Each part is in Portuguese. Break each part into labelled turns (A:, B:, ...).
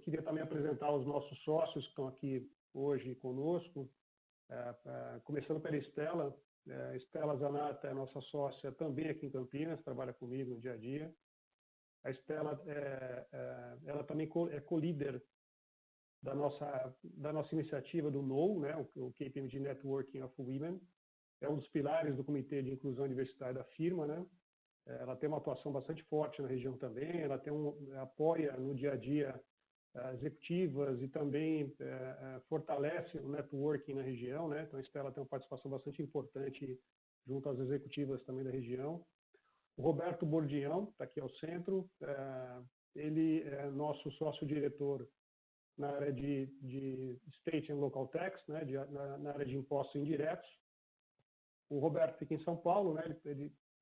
A: queria também apresentar os nossos sócios que estão aqui hoje conosco, começando pela Estela. Estela Zanata é nossa sócia também aqui em Campinas, trabalha comigo no dia a dia. A Estela, ela também é co-líder da nossa iniciativa do NOW, né, o KPMG Networking of Women. É um dos pilares do Comitê de Inclusão Universitária da firma, né? Ela tem uma atuação bastante forte na região também, ela apoia no dia a dia executivas e também fortalece o networking na região, né? Então a Estela tem uma participação bastante importante junto às executivas também da região. O Roberto Bordião está aqui ao centro, ele é nosso sócio-diretor na área de State and Local Tax, né? Na área de impostos indiretos. O Roberto fica em São Paulo, né?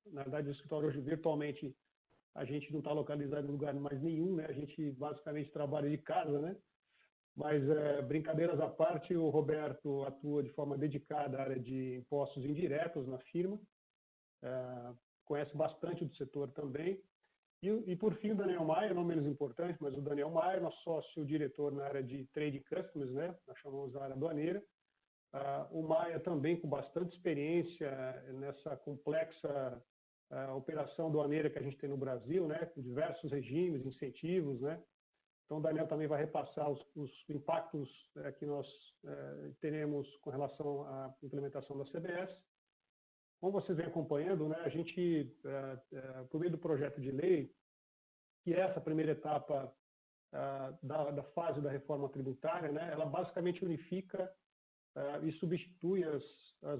A: Na verdade, o escritório hoje, virtualmente, a gente não está localizado em lugar mais nenhum, né? A gente basicamente trabalha de casa, né? Mas, brincadeiras à parte, o Roberto atua de forma dedicada à área de impostos indiretos na firma, conhece bastante do setor também. E por fim, o Daniel Maia, não menos importante, mas o Daniel Maia, nosso sócio-diretor na área de Trade Customs, né? Nós chamamos a área aduaneira. O Maia também com bastante experiência nessa complexa operação aduaneira que a gente tem no Brasil, né, com diversos regimes, incentivos, né. Então, o Daniel também vai repassar os impactos que nós teremos com relação à implementação da CBS. Como vocês vêm acompanhando, né, a gente, por meio do projeto de lei, que é essa primeira etapa da fase da reforma tributária, né, ela basicamente unifica e substitui as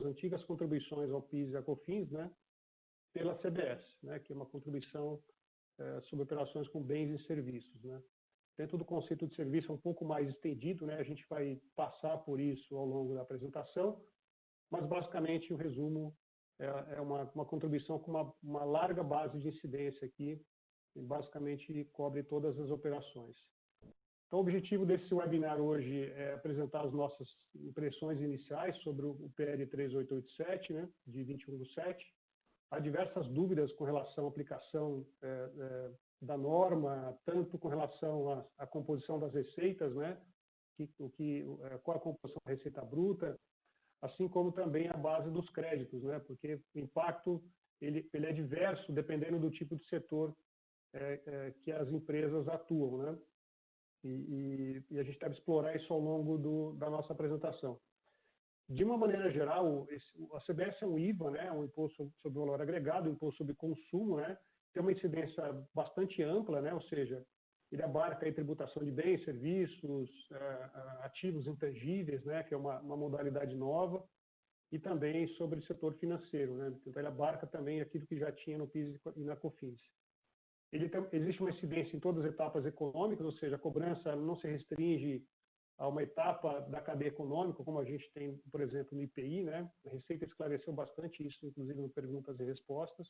A: antigas contribuições ao PIS e à COFINS, né, pela CBS, né, que é uma contribuição sobre operações com bens e serviços, né. Dentro do conceito de serviço é um pouco mais estendido, né, a gente vai passar por isso ao longo da apresentação, mas basicamente o resumo é uma contribuição com uma larga base de incidência aqui, e basicamente cobre todas as operações. Então, o objetivo desse webinar hoje é apresentar as nossas impressões iniciais sobre o PL 3887, né, de 21/7. Há diversas dúvidas com relação à aplicação da norma, tanto com relação à composição das receitas, né, qual a composição da receita bruta, assim como também a base dos créditos, né, porque o impacto ele é diverso dependendo do tipo de setor que as empresas atuam, né. E a gente deve explorar isso ao longo da nossa apresentação. De uma maneira geral, a CBS é um IVA, né, um imposto sobre valor agregado, um imposto sobre consumo, né, tem uma incidência bastante ampla, né, ou seja, ele abarca a tributação de bens, serviços, ativos intangíveis, né, que é uma modalidade nova, e também sobre o setor financeiro, né, então ele abarca também aquilo que já tinha no PIS e na COFINS. Existe uma incidência em todas as etapas econômicas, ou seja, a cobrança não se restringe a uma etapa da cadeia econômica, como a gente tem, por exemplo, no IPI, né? A Receita esclareceu bastante isso, inclusive no Perguntas e Respostas.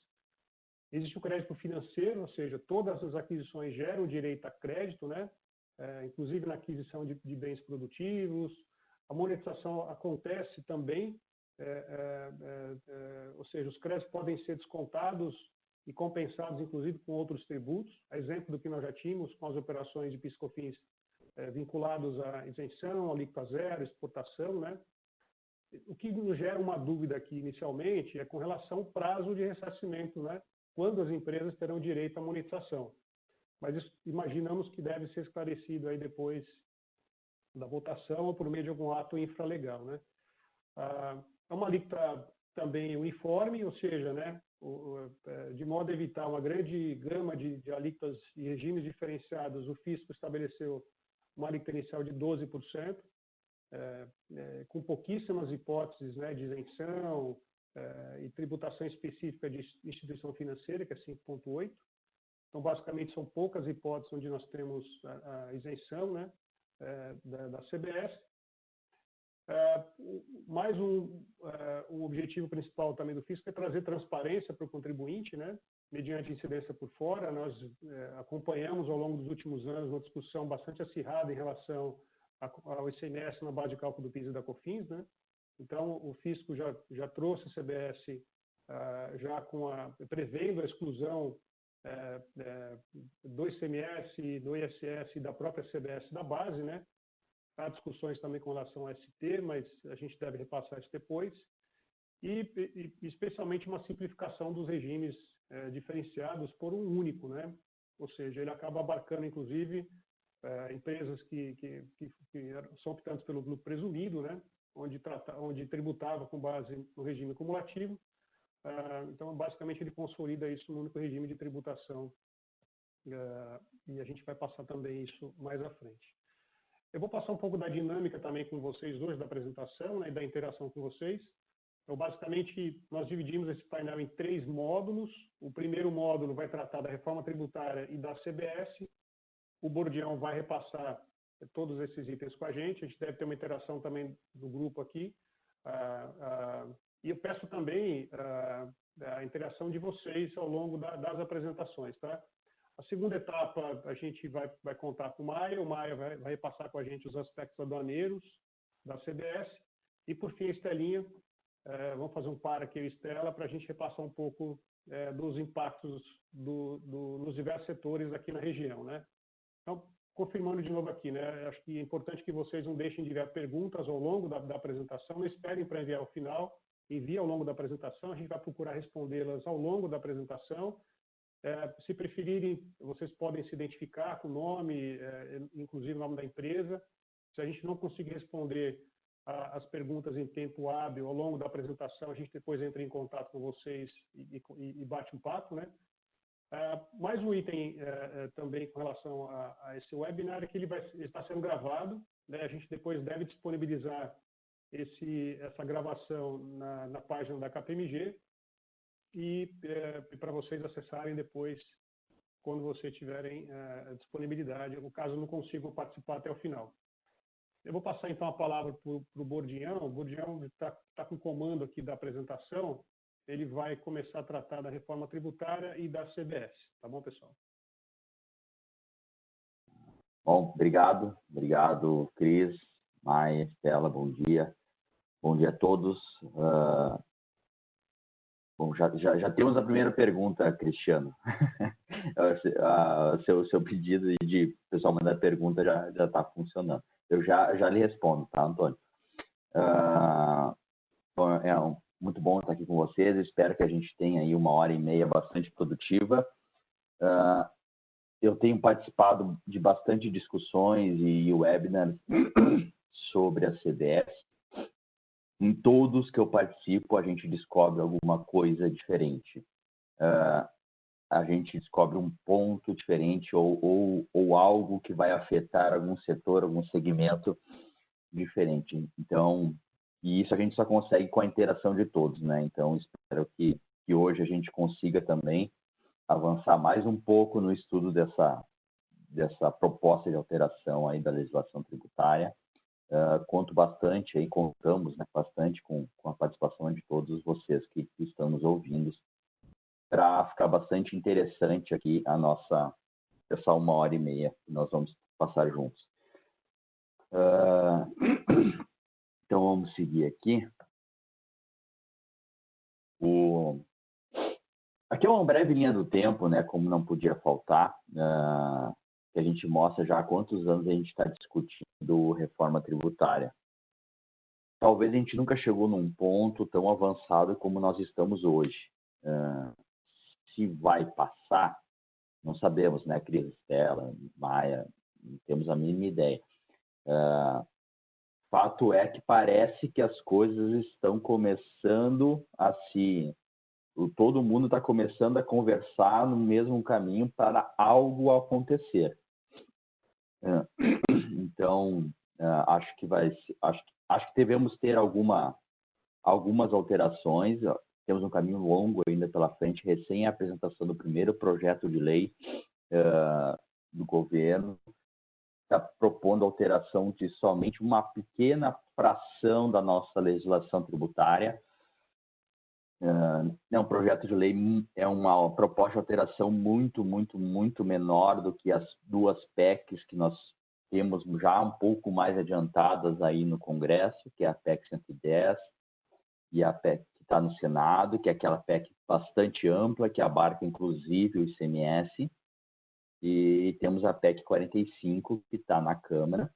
A: Existe o crédito financeiro, ou seja, todas as aquisições geram direito a crédito, né? Inclusive na aquisição de bens produtivos. A monetização acontece também, ou seja, os créditos podem ser descontados e compensados, inclusive, com outros tributos. A exemplo do que nós já tínhamos com as operações de PIS/COFINS vinculados à isenção, alíquota zero, exportação, né? O que nos gera uma dúvida aqui inicialmente é com relação ao prazo de ressarcimento, né? Quando as empresas terão direito à monetização. Mas isso, imaginamos que deve ser esclarecido aí depois da votação ou por meio de algum ato infralegal, né? É uma alíquota também uniforme, ou seja, né, de modo a evitar uma grande gama de alíquotas e regimes diferenciados, o fisco estabeleceu uma alíquota inicial de 12%, com pouquíssimas hipóteses, né, de isenção e tributação específica de instituição financeira, que é 5,8%. Então, basicamente, são poucas hipóteses onde nós temos a isenção, né, da CBS. Mais um objetivo principal também do fisco é trazer transparência para o contribuinte, né, mediante incidência por fora. Nós acompanhamos ao longo dos últimos anos uma discussão bastante acirrada em relação ao ICMS na base de cálculo do PIS e da COFINS, né. Então, o fisco já trouxe a CBS já prevendo a exclusão do ICMS, do ISS e da própria CBS da base, né? Há discussões também com relação ao ST, mas a gente deve repassar isso depois. E especialmente uma simplificação dos regimes diferenciados por um único, né? Ou seja, ele acaba abarcando, inclusive, empresas que são optantes pelo lucro presumido, né? Onde tributava com base no regime cumulativo. Então, basicamente, ele consolida isso no único regime de tributação. E a gente vai passar também isso mais à frente. Eu vou passar um pouco da dinâmica também com vocês hoje, da apresentação, né, e da interação com vocês. Então, basicamente, nós dividimos esse painel em 3 módulos. O primeiro módulo vai tratar da reforma tributária e da CBS. O Bordião vai repassar todos esses itens com a gente deve ter uma interação também do grupo aqui. E eu peço também a interação de vocês ao longo das apresentações, tá? A segunda etapa, a gente vai contar com o Maia vai repassar com a gente os aspectos aduaneiros da CBS. E, por fim, a Estelinha, vamos fazer um par aqui, Estela, para a gente repassar um pouco dos impactos nos diversos setores aqui na região, né? Então, confirmando de novo aqui, né? Acho que é importante que vocês não deixem de enviar perguntas ao longo da apresentação, não esperem para enviar ao final, envie ao longo da apresentação, a gente vai procurar respondê-las ao longo da apresentação. Se preferirem, vocês podem se identificar com o nome, inclusive o nome da empresa. Se a gente não conseguir responder as perguntas em tempo hábil ao longo da apresentação, a gente depois entra em contato com vocês e bate um papo, né? Mais um item também com relação a esse webinar é que ele está sendo gravado, né? A gente depois deve disponibilizar essa gravação na página da KPMG e para vocês acessarem depois, quando vocês tiverem disponibilidade, no caso não consigam participar até o final. Eu vou passar então a palavra para o Bordião. O Bordião está com o comando aqui da apresentação. Ele vai começar a tratar da reforma tributária e da CBS. Tá bom, pessoal?
B: Bom, obrigado. Obrigado, Cris, Maia, Estela, bom dia. Bom dia a todos. Bom, já temos a primeira pergunta, Cristiano. Seu pedido de o pessoal mandar pergunta já está funcionando. Eu já lhe respondo, tá, Antônio? Bom, muito bom estar aqui com vocês. Espero que a gente tenha aí 1h30 bastante produtiva. Eu tenho participado de bastante discussões e webinars sobre a CBS. Em todos que eu participo, a gente descobre alguma coisa diferente. A gente descobre um ponto diferente ou algo que vai afetar algum setor, algum segmento diferente. Então, e isso a gente só consegue com a interação de todos, né? Então, espero que hoje a gente consiga também avançar mais um pouco no estudo dessa proposta de alteração aí da legislação tributária. Conto bastante, aí contamos, né, bastante com a participação de todos vocês que estão nos ouvindo, para ficar bastante interessante aqui essa 1h30 que nós vamos passar juntos. Então, vamos seguir aqui. Aqui é uma breve linha do tempo, né, como não podia faltar, que a gente mostra já há quantos anos a gente está discutindo reforma tributária. Talvez a gente nunca chegou num ponto tão avançado como nós estamos hoje. Se vai passar, não sabemos, né, Cris, Estela, Maia, não temos a mínima ideia. Fato é que parece que as coisas estão começando a todo mundo está começando a conversar no mesmo caminho para algo acontecer. Então, acho que devemos ter algumas alterações. Temos um caminho longo ainda pela frente, recém a apresentação do primeiro projeto de lei do governo está propondo alteração de somente uma pequena fração da nossa legislação tributária. É um projeto de lei, é uma proposta de alteração muito, muito, muito menor do que as 2 PECs que nós temos já um pouco mais adiantadas aí no Congresso, que é a PEC 110 e a PEC está no Senado, que é aquela PEC bastante ampla, que abarca inclusive o ICMS, e temos a PEC 45, que está na Câmara,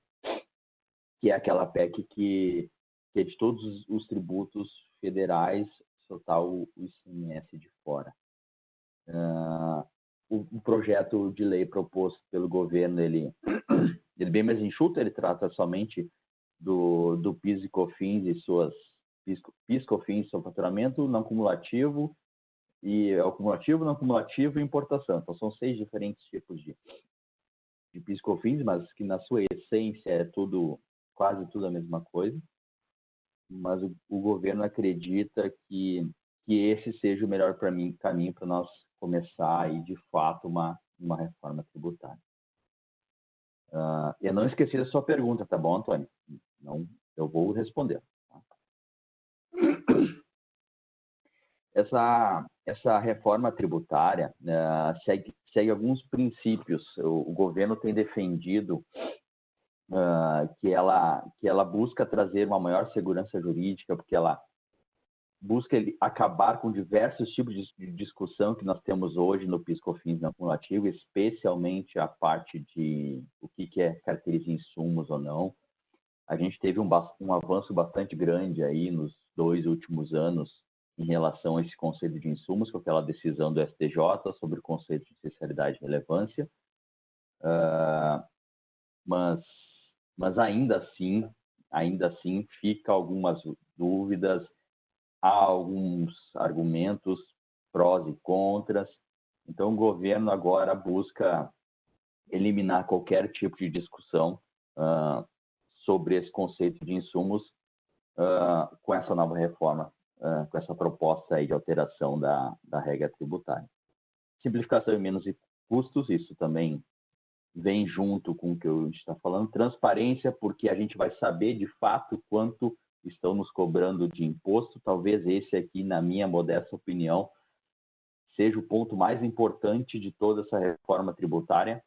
B: que é aquela PEC que é de todos os tributos federais, soltar o ICMS de fora. O projeto de lei proposto pelo governo, ele é bem mais enxuto, ele trata somente do PIS e COFINS e suas PIS, COFINS, seu faturamento não cumulativo, e é o cumulativo, não cumulativo e importação. Então, são 6 diferentes tipos de PIS, COFINS, mas que na sua essência é quase tudo a mesma coisa. Mas o governo acredita que esse seja o melhor caminho para nós começar aí, de fato, uma reforma tributária. Eu não esqueci da sua pergunta, tá bom, Antônio? Não, eu vou responder. Tá? Essa reforma tributária segue alguns princípios. O governo tem defendido que ela busca trazer uma maior segurança jurídica, porque ela busca acabar com diversos tipos de discussão que nós temos hoje no PIS/COFINS não cumulativo, especialmente a parte de o que caracteriza insumos ou não. A gente teve um avanço bastante grande aí nos 2 últimos anos em relação a esse conceito de insumos, com aquela decisão do STJ sobre o conceito de especialidade e relevância. Mas ainda assim fica algumas dúvidas, há alguns argumentos prós e contras. Então, o governo agora busca eliminar qualquer tipo de discussão sobre esse conceito de insumos com essa nova reforma, com essa proposta aí de alteração da regra tributária. Simplificação e menos custos, isso também vem junto com o que a gente está falando. Transparência, porque a gente vai saber de fato quanto estão nos cobrando de imposto. Talvez esse aqui, na minha modesta opinião, seja o ponto mais importante de toda essa reforma tributária,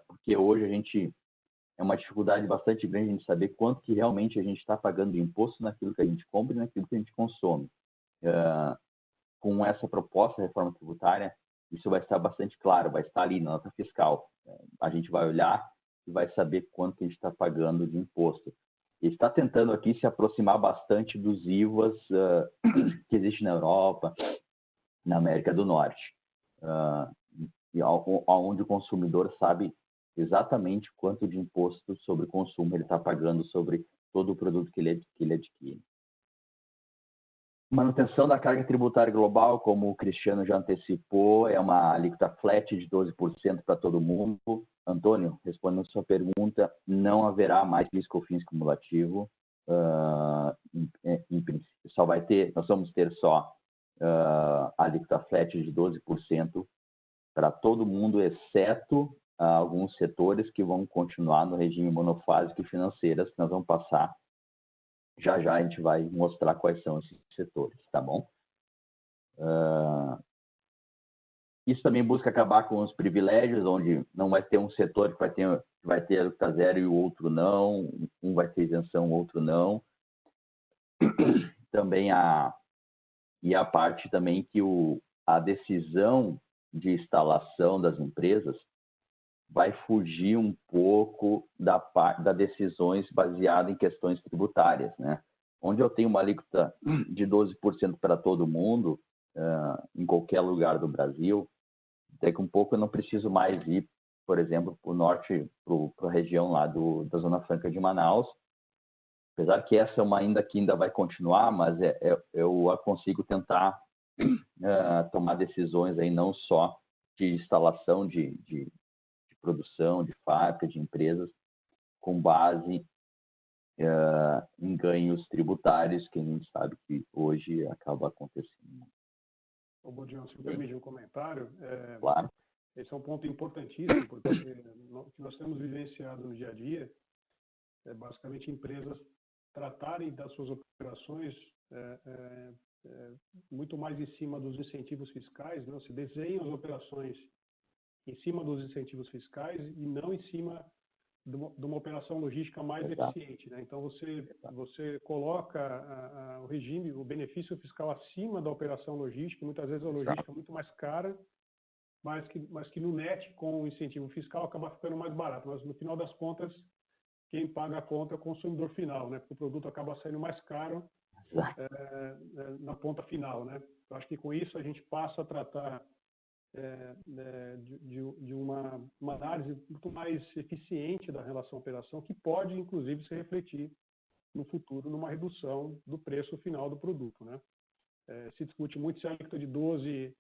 B: porque hoje é uma dificuldade bastante grande de saber quanto que realmente a gente está pagando de imposto naquilo que a gente compra e naquilo que a gente consome. Com essa proposta de reforma tributária, isso vai estar bastante claro, vai estar ali na nota fiscal. A gente vai olhar e vai saber quanto a gente está pagando de imposto. Ele está tentando aqui se aproximar bastante dos IVAs que existem na Europa, na América do Norte, onde o consumidor sabe exatamente quanto de imposto sobre consumo ele está pagando sobre todo o produto que ele adquire. Manutenção da carga tributária global, como o Cristiano já antecipou, é uma alíquota flat de 12% para todo mundo. Antônio, respondendo a sua pergunta, não haverá mais PIS/COFINS cumulativo. Em princípio, nós vamos ter só a alíquota flat de 12% para todo mundo, exceto alguns setores que vão continuar no regime monofásico e financeiras, que nós vamos passar. Já a gente vai mostrar quais são esses setores, tá bom? Isso também busca acabar com os privilégios, onde não vai ter um setor que vai ter alíquota zero e o outro não, um vai ter isenção, o outro não. Também a parte também que a decisão de instalação das empresas vai fugir um pouco das decisões baseadas em questões tributárias, né? Onde eu tenho uma alíquota de 12% para todo mundo, em qualquer lugar do Brasil, daqui um pouco eu não preciso mais ir, por exemplo, para o norte, para a região lá da Zona Franca de Manaus, apesar que essa é uma que ainda vai continuar, mas eu consigo tentar tomar decisões aí não só de instalação de produção, de fábrica, de empresas, com base em ganhos tributários, que a gente sabe que hoje acaba acontecendo.
A: Ô, Bodião, se me permite um comentário.
B: Claro.
A: Esse é um ponto importantíssimo, porque o que nós temos vivenciado no dia a dia é basicamente empresas tratarem das suas operações muito mais em cima dos incentivos fiscais, né? Se desenham as operações em cima dos incentivos fiscais e não em cima de uma operação logística mais eficiente, né? Então, você coloca o regime, o benefício fiscal acima da operação logística, muitas vezes a logística é muito mais cara, mas que no net, com o incentivo fiscal, acaba ficando mais barato. Mas, no final das contas, quem paga a conta é o consumidor final, né? Porque o produto acaba saindo mais caro na ponta final, né? Eu acho que com isso a gente passa a tratar de uma análise muito mais eficiente da relação operação, que pode, inclusive, se refletir no futuro numa redução do preço final do produto, né? Se discute muito se a alíquota de 12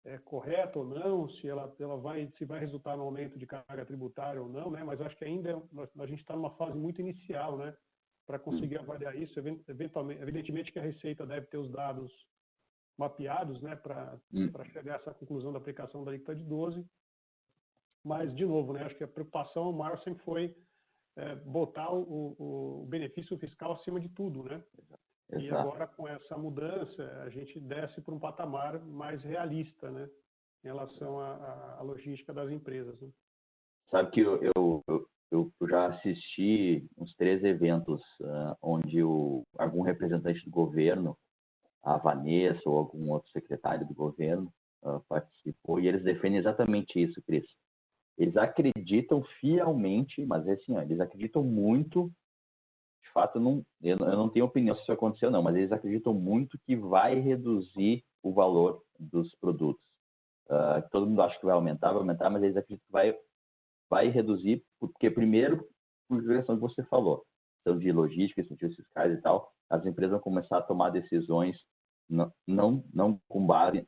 A: é correta ou não, se vai resultar no aumento de carga tributária ou não, né? Mas acho que ainda a gente está numa fase muito inicial, né? Para conseguir avaliar isso. Evidentemente que a Receita deve ter os dados mapeados, né, para chegar a essa conclusão da aplicação da alíquota de 12. Mas, de novo, né, acho que a preocupação maior sempre foi botar o benefício fiscal acima de tudo, né?
B: Exato.
A: E agora, com essa mudança, a gente desce para um patamar mais realista, né, em relação à logística das empresas, né?
B: Sabe que eu já assisti uns 3 eventos onde algum representante do governo, a Vanessa ou algum outro secretário do governo participou, e eles defendem exatamente isso, Cris. Eles acreditam fielmente, mas assim, eles acreditam muito, de fato, eu não tenho opinião se isso aconteceu ou não, mas eles acreditam muito que vai reduzir o valor dos produtos. Todo mundo acha que vai aumentar, mas eles acreditam que vai reduzir, porque primeiro, por direção que você falou, então de logística, incentivos fiscais e tal, as empresas vão começar a tomar decisões não com base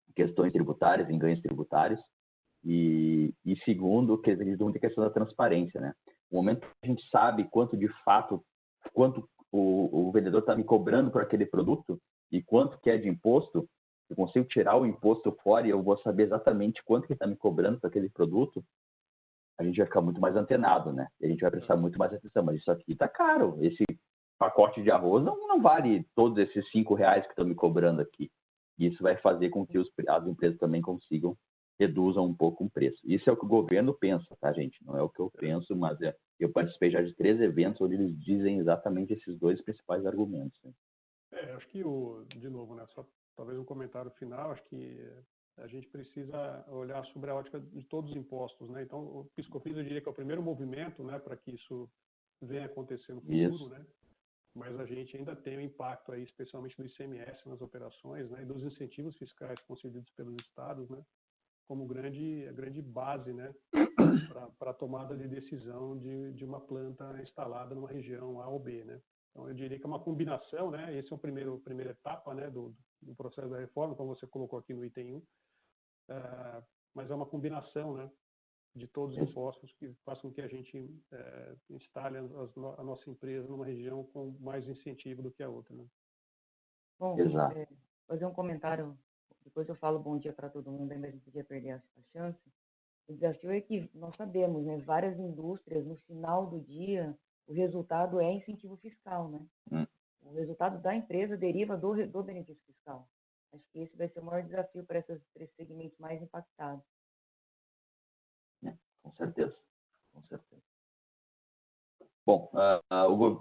B: em questões tributárias, em ganhos tributários, e segundo, que eles acreditam muito em questão da transparência, né? No momento que a gente sabe quanto o vendedor está me cobrando por aquele produto e quanto que é de imposto, eu consigo tirar o imposto fora e eu vou saber exatamente quanto que está me cobrando por aquele produto, a gente vai ficar muito mais antenado, né? E a gente vai prestar muito mais atenção, mas isso aqui está caro, esse pacote de arroz não vale todos esses R$5 que estão me cobrando aqui. E isso vai fazer com que as empresas também reduzam um pouco o preço. Isso é o que o governo pensa, tá, gente? Não é o que eu penso, mas eu participei já de 3 eventos onde eles dizem exatamente esses 2 principais argumentos, né?
A: Acho que, de novo, né, só talvez um comentário final, acho que a gente precisa olhar sobre a ótica de todos os impostos, né? Então, o PIS/COFINS, eu diria que é o primeiro movimento, né, para que isso venha acontecer no futuro, né? Mas a gente ainda tem o impacto aí, especialmente do ICMS nas operações, né, e dos incentivos fiscais concedidos pelos estados, né, como a grande base, né, para a tomada de decisão de uma planta instalada numa região A ou B, né. Então, eu diria que é uma combinação, né, esse é a primeira etapa, né, do processo da reforma, como você colocou aqui no item 1, mas é uma combinação, né, de todos os impostos que façam com que a gente instale a nossa empresa numa região com mais incentivo do que a outra, né?
C: Bom, fazer um comentário, depois eu falo bom dia para todo mundo, mas não podia perder a chance. O desafio é que nós sabemos, né, várias indústrias, no final do dia, o resultado é incentivo fiscal, né? O resultado da empresa deriva do benefício fiscal. Acho que esse vai ser o maior desafio para esses 3 segmentos mais impactados.
B: Com certeza, com certeza. Bom,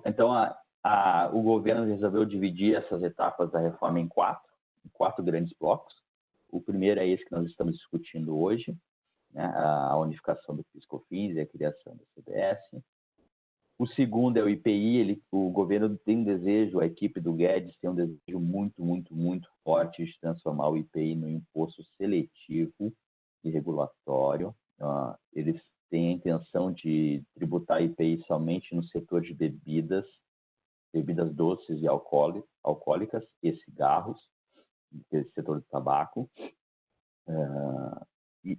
B: então o governo resolveu dividir essas etapas da reforma em 4 grandes blocos. O primeiro é esse que nós estamos discutindo hoje, né, a unificação do PIS/COFINS e a criação da CBS. O segundo é o IPI, o governo tem um desejo, a equipe do Guedes tem um desejo muito, muito, muito forte de transformar o IPI no imposto seletivo e regulatório. Eles têm a intenção de tributar IPI somente no setor de bebidas doces e alcoólicas e cigarros, esse setor de tabaco,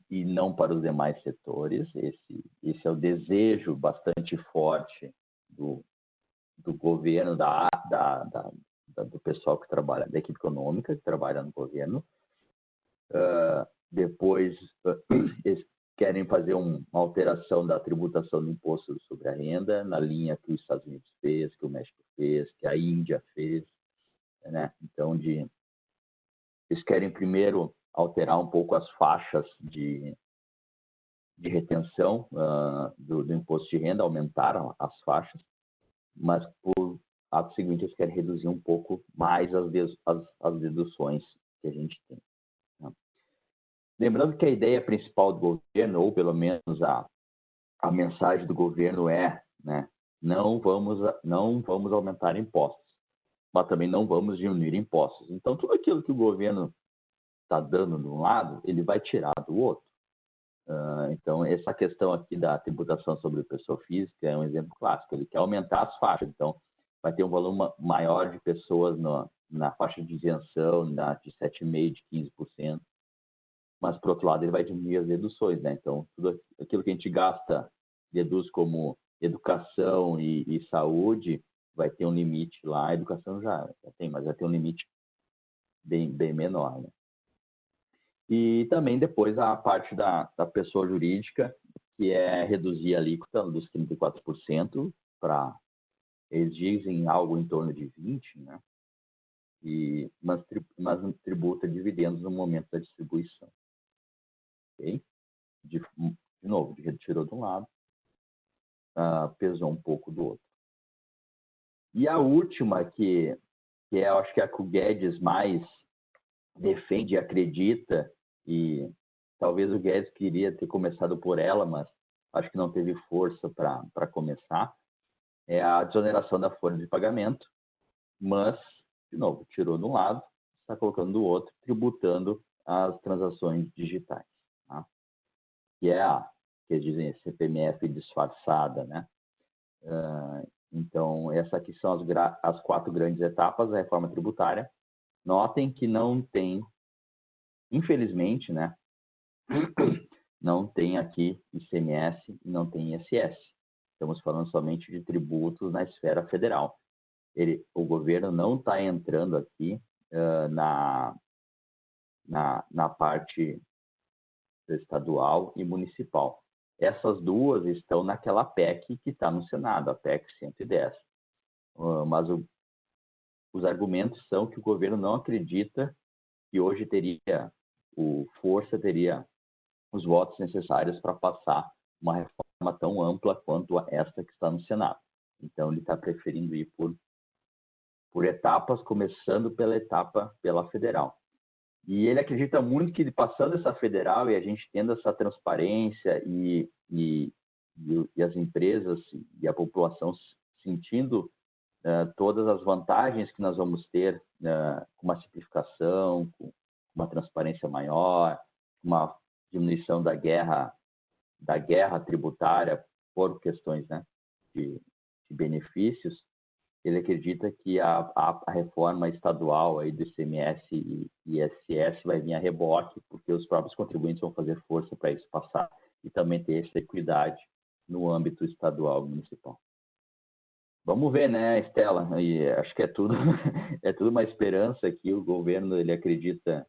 B: e não para os demais setores. Esse é o desejo bastante forte do governo, do pessoal que trabalha, da equipe econômica que trabalha no governo. Depois, eles querem fazer uma alteração da tributação do imposto sobre a renda, na linha que os Estados Unidos fez, que o México fez, que a Índia fez, né? Então, eles querem primeiro alterar um pouco as faixas de retenção do imposto de renda, aumentaram as faixas, mas por ato seguinte eles querem reduzir um pouco mais as deduções que a gente tem. Né? Lembrando que a ideia principal do governo, ou pelo menos a mensagem do governo é, né, não vamos aumentar impostos, mas também não vamos diminuir impostos. Então, tudo aquilo que o governo está dando de um lado, ele vai tirar do outro. Então, essa questão aqui da tributação sobre pessoa física é um exemplo clássico. Ele quer aumentar as faixas. Então, vai ter um volume maior de pessoas na faixa de isenção, de 7,5%, de 15%. Mas, por outro lado, ele vai diminuir as deduções. Né? Então, tudo aquilo que a gente gasta, deduz como educação e saúde, vai ter um limite lá. A educação já tem, mas vai ter um limite bem menor. Né? E também depois a parte da pessoa jurídica, que é reduzir a alíquota dos 34% para, eles dizem, algo em torno de 20%, né? Mas tributa dividendos no momento da distribuição. Okay? De novo, retirou de um lado, pesou um pouco do outro. E a última, que eu acho que é a que o Guedes mais defende e acredita, e talvez o Guedes queria ter começado por ela, mas acho que não teve força para começar, é a desoneração da folha de pagamento, mas, de novo, tirou de um lado, está colocando do outro, tributando as transações digitais, tá? Que é que eles dizem CPMF disfarçada, né? Então, essas aqui são as 4 grandes etapas da reforma tributária. Notem que não tem, infelizmente, né? Não tem aqui ICMS e não tem ISS. Estamos falando somente de tributos na esfera federal. O governo não está entrando aqui na parte estadual e municipal. Essas duas estão naquela PEC que está no Senado, a PEC 110. Mas os argumentos são que o governo não acredita que hoje teria os votos necessários para passar uma reforma tão ampla quanto esta que está no Senado. Então, ele está preferindo ir por etapas, começando pela federal. E ele acredita muito que, passando essa federal e a gente tendo essa transparência e as empresas e a população sentindo todas as vantagens que nós vamos ter com uma simplificação, com uma transparência maior, uma diminuição da guerra tributária por questões, né, de benefícios, ele acredita que a reforma estadual aí do ICMS e ISS vai vir a reboque, porque os próprios contribuintes vão fazer força para isso passar e também ter essa equidade no âmbito estadual e municipal. Vamos ver, né, Estela? E acho que é tudo uma esperança aqui. O governo ele acredita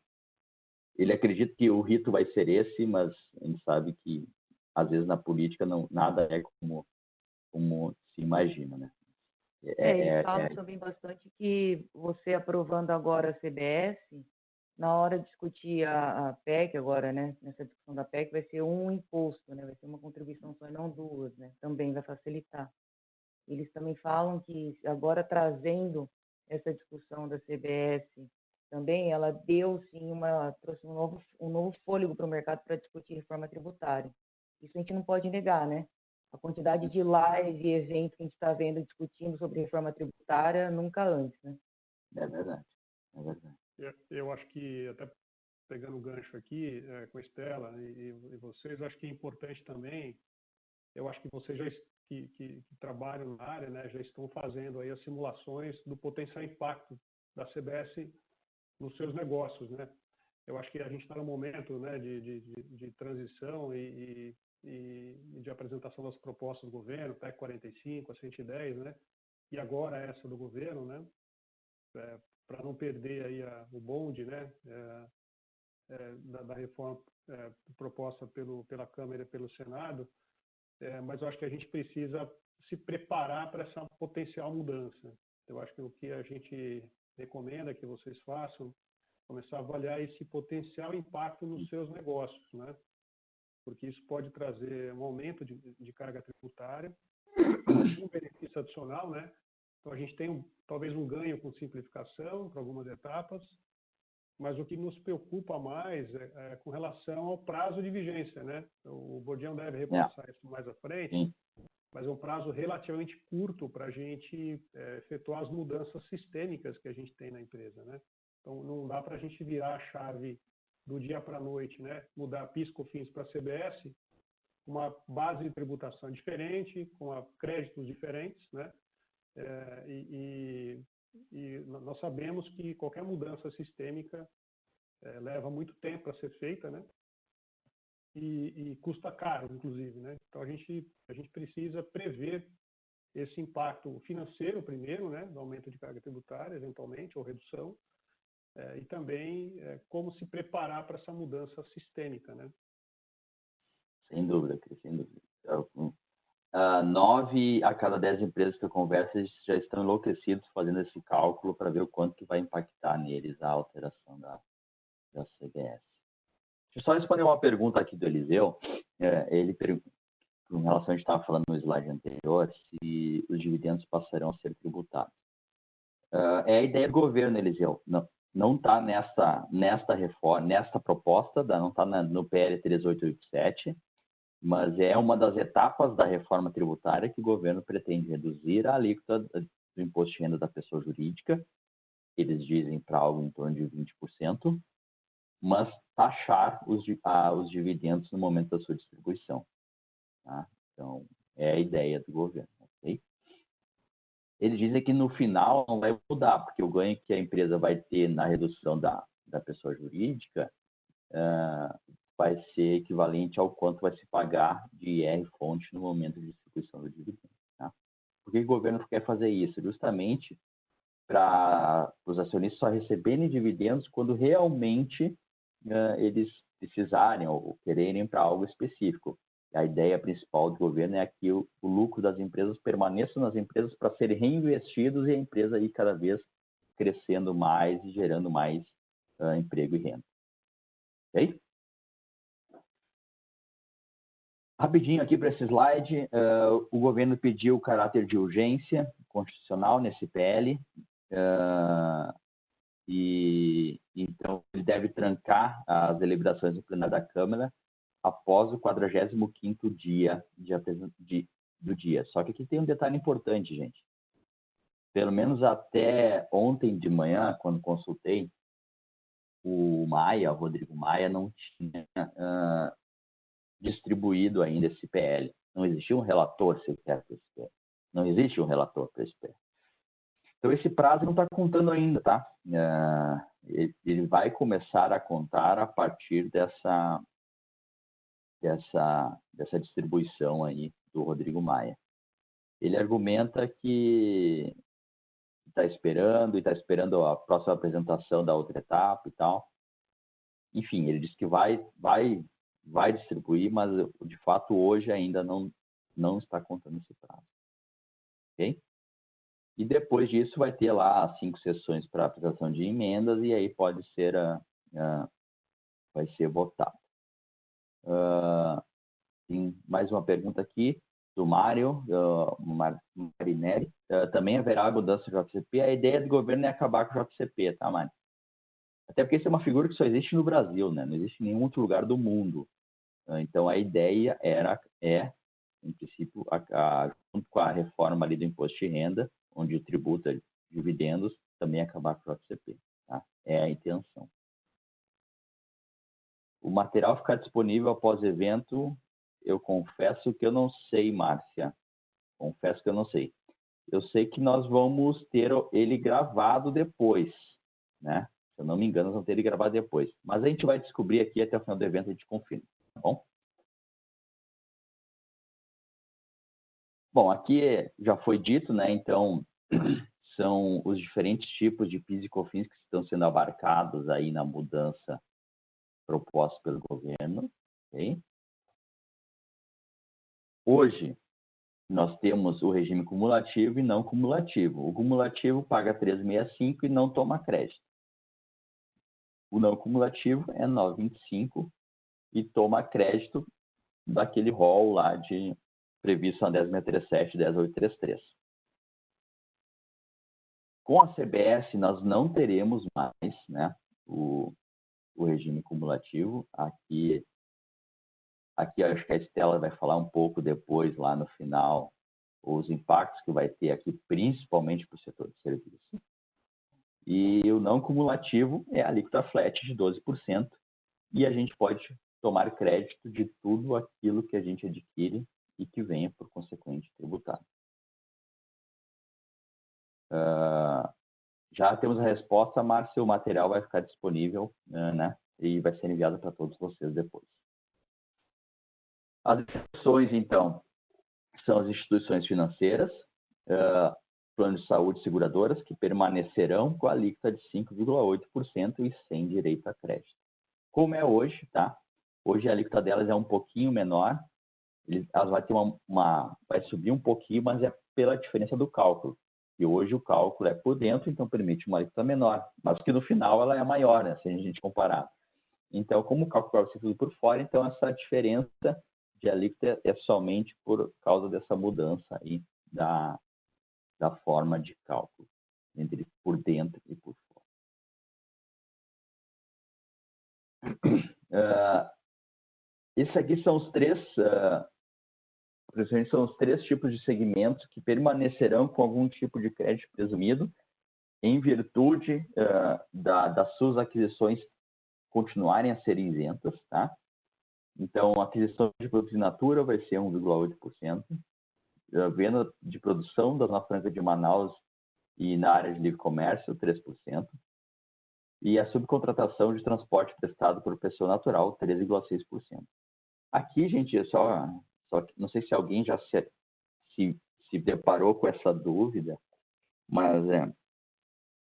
B: que o rito vai ser esse, mas a gente sabe que às vezes na política nada é como se imagina, né?
C: Eles falam também bastante que você aprovando agora a CBS, na hora de discutir a PEC agora, né, nessa discussão da PEC, vai ser um imposto, né, vai ser uma contribuição só e não duas, né, também vai facilitar. Eles também falam que agora trazendo essa discussão da CBS também, ela deu sim trouxe um novo fôlego para o mercado para discutir reforma tributária. Isso a gente não pode negar, né? A quantidade de lives e eventos que a gente está vendo discutindo sobre reforma tributária nunca antes, né?
B: É verdade, é verdade.
A: Eu acho que, até pegando o gancho aqui com a Estela e vocês, acho que é importante também, eu acho que vocês que trabalham na área, né, já estão fazendo aí as simulações do potencial impacto da CBS nos seus negócios, né? Eu acho que a gente está num momento, né, de transição e de apresentação das propostas do governo, PEC 45, a 110, né? E agora essa do governo, né? Para não perder aí o bonde, né? Da reforma proposta pela Câmara e pelo Senado, mas eu acho que a gente precisa se preparar para essa potencial mudança. Eu acho que o que a gente recomenda que vocês façam, começar a avaliar esse potencial impacto nos seus negócios, né? porque isso pode trazer um aumento de carga tributária, um benefício adicional, né? Então, a gente tem talvez um ganho com simplificação para algumas etapas, mas o que nos preocupa mais é com relação ao prazo de vigência, né? O Bordião deve repassar isso mais à frente, mas é um prazo relativamente curto para a gente efetuar as mudanças sistêmicas que a gente tem na empresa, né? Então, não dá para a gente virar a chave do dia para a noite, né? Mudar PIS/COFINS para CBS, com uma base de tributação diferente, com créditos diferentes, né? E nós sabemos que qualquer mudança sistêmica leva muito tempo para ser feita, né? E custa caro, inclusive, né? Então, a gente precisa prever esse impacto financeiro primeiro, né? Do aumento de carga tributária, eventualmente, ou redução, e também como se preparar para essa mudança sistêmica, né?
B: Sem dúvida, Cris, sem dúvida. 9 a cada 10 empresas que eu converso já estão enlouquecidos fazendo esse cálculo para ver o quanto que vai impactar neles a alteração da CBS. Deixa eu só responder uma pergunta aqui do Eliseu. Ele pergunta, em relação a gente estava falando no slide anterior, se os dividendos passarão a ser tributados. É a ideia do governo, Eliseu. Não está nesta reforma, nesta proposta, não está no PL 3887, mas é uma das etapas da reforma tributária que o governo pretende reduzir a alíquota do imposto de renda da pessoa jurídica, eles dizem para algo em torno de 20%, mas taxar os dividendos no momento da sua distribuição. Tá? Então, é a ideia do governo. Okay? Eles dizem que no final não vai mudar, porque o ganho que a empresa vai ter na redução da pessoa jurídica vai ser equivalente ao quanto vai se pagar de IR-fonte no momento de distribuição do dividendo. Tá? Por que o governo quer fazer isso? Justamente para os acionistas só receberem dividendos quando realmente eles precisarem ou quererem para algo específico. A ideia principal do governo é que o lucro das empresas permaneça nas empresas para serem reinvestidos e a empresa ir cada vez crescendo mais e gerando mais emprego e renda. Ok? Rapidinho aqui para esse slide, o governo pediu o caráter de urgência constitucional nesse PL, e então ele deve trancar as deliberações do plenário da Câmara após o 45º dia do dia. Só que aqui tem um detalhe importante, gente. Pelo menos até ontem de manhã, quando consultei, o Rodrigo Maia, não tinha distribuído ainda esse PL. Não existia um relator sequer para esse PL. Não existe um relator para esse PL. Então, esse prazo não está contando ainda, tá? Ele vai começar a contar a partir dessa distribuição aí do Rodrigo Maia. Ele argumenta que está esperando a próxima apresentação da outra etapa e tal. Enfim, ele diz que vai distribuir, mas de fato hoje ainda não está contando esse prazo. Ok? E depois disso vai ter lá 5 sessões para apresentação de emendas e aí pode ser vai ser votado. Tem mais uma pergunta aqui do Mário Marinelli. Também haverá mudança do JCP. A ideia do governo é acabar com o JCP, tá, Mário? Até porque isso é uma figura que só existe no Brasil, né? Não existe em nenhum outro lugar do mundo. Então, a ideia em princípio, junto com a reforma ali do imposto de renda, onde tributa dividendos, também acabar com o JCP. Tá? É a intenção. O material ficar disponível após o evento, eu confesso que eu não sei, Márcia. Confesso que eu não sei. Eu sei que nós vamos ter ele gravado depois, né? Se eu não me engano, nós vamos ter ele gravado depois. Mas a gente vai descobrir aqui até o final do evento, a gente confirma, tá bom? Bom, aqui já foi dito, né? Então, são os diferentes tipos de PIS e COFINS que estão sendo abarcados aí na mudança proposta pelo governo. Okay? Hoje, nós temos o regime cumulativo e não cumulativo. O cumulativo paga 3,65 e não toma crédito. O não cumulativo é 9,25 e toma crédito daquele rol lá previsto na 10.637 e 10.833. Com a CBS, nós não teremos mais, né, o regime cumulativo. Aqui acho que a Estela vai falar um pouco depois, lá no final, os impactos que vai ter aqui, principalmente para o setor de serviço. E o não cumulativo é a alíquota flat de 12%, e a gente pode tomar crédito de tudo aquilo que a gente adquire e que venha, por consequente, tributado. Já temos a resposta, Márcia, o material vai ficar disponível, né, e vai ser enviado para todos vocês depois. As exceções, então, são as instituições financeiras, planos de saúde e seguradoras, que permanecerão com a alíquota de 5,8% e sem direito a crédito. Como é hoje, tá? Hoje a alíquota delas é um pouquinho menor, elas vai ter vai subir um pouquinho, mas é pela diferença do cálculo. E hoje o cálculo é por dentro, então permite uma alíquota menor, mas que no final ela é maior, né, se a gente comparar. Então, como o cálculo vai ser tudo por fora, então essa diferença de alíquota é somente por causa dessa mudança aí da forma de cálculo, entre por dentro e por fora. Esses aqui são os três tipos de segmentos que permanecerão com algum tipo de crédito presumido em virtude das suas aquisições continuarem a serem isentas, tá? Então, a aquisição de produtos in natura vai ser 1,8%, a venda de produção da Zona Franca de Manaus e na área de livre comércio, 3%, e a subcontratação de transporte prestado por pessoa natural, 13,6%. Aqui, gente, só não sei se alguém já se deparou com essa dúvida, mas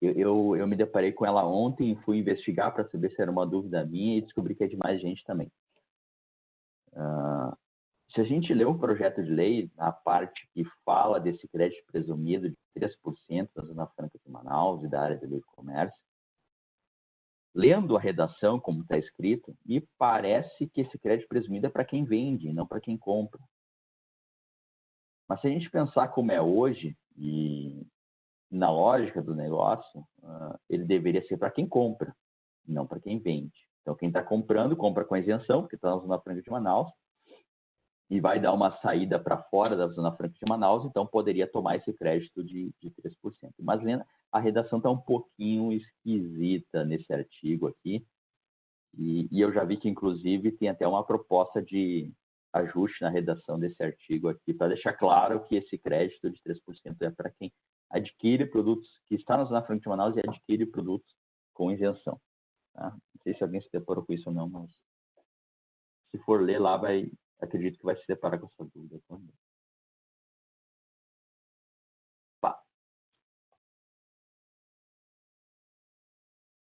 B: eu me deparei com ela ontem e fui investigar para saber se era uma dúvida minha e descobri que é de mais gente também. Se a gente lê um projeto de lei, na parte que fala desse crédito presumido de 3% da Zona Franca de Manaus e da área de livre comércio, lendo a redação, como está escrito, me parece que esse crédito presumido é para quem vende, não para quem compra. Mas se a gente pensar como é hoje, e na lógica do negócio, ele deveria ser para quem compra, não para quem vende. Então, quem está comprando, compra com isenção, porque está na Zona Franca de Manaus, e vai dar uma saída para fora da Zona Franca de Manaus, então poderia tomar esse crédito de 3%. Mas a redação está um pouquinho esquisita nesse artigo aqui, e eu já vi que, inclusive, tem até uma proposta de ajuste na redação desse artigo aqui, para deixar claro que esse crédito de 3% é para quem adquire produtos, que está na Zona Franca de Manaus e adquire produtos com isenção. Tá? Não sei se alguém se deparou com isso ou não, mas se for ler lá, acredito que vai se deparar com essa dúvida também.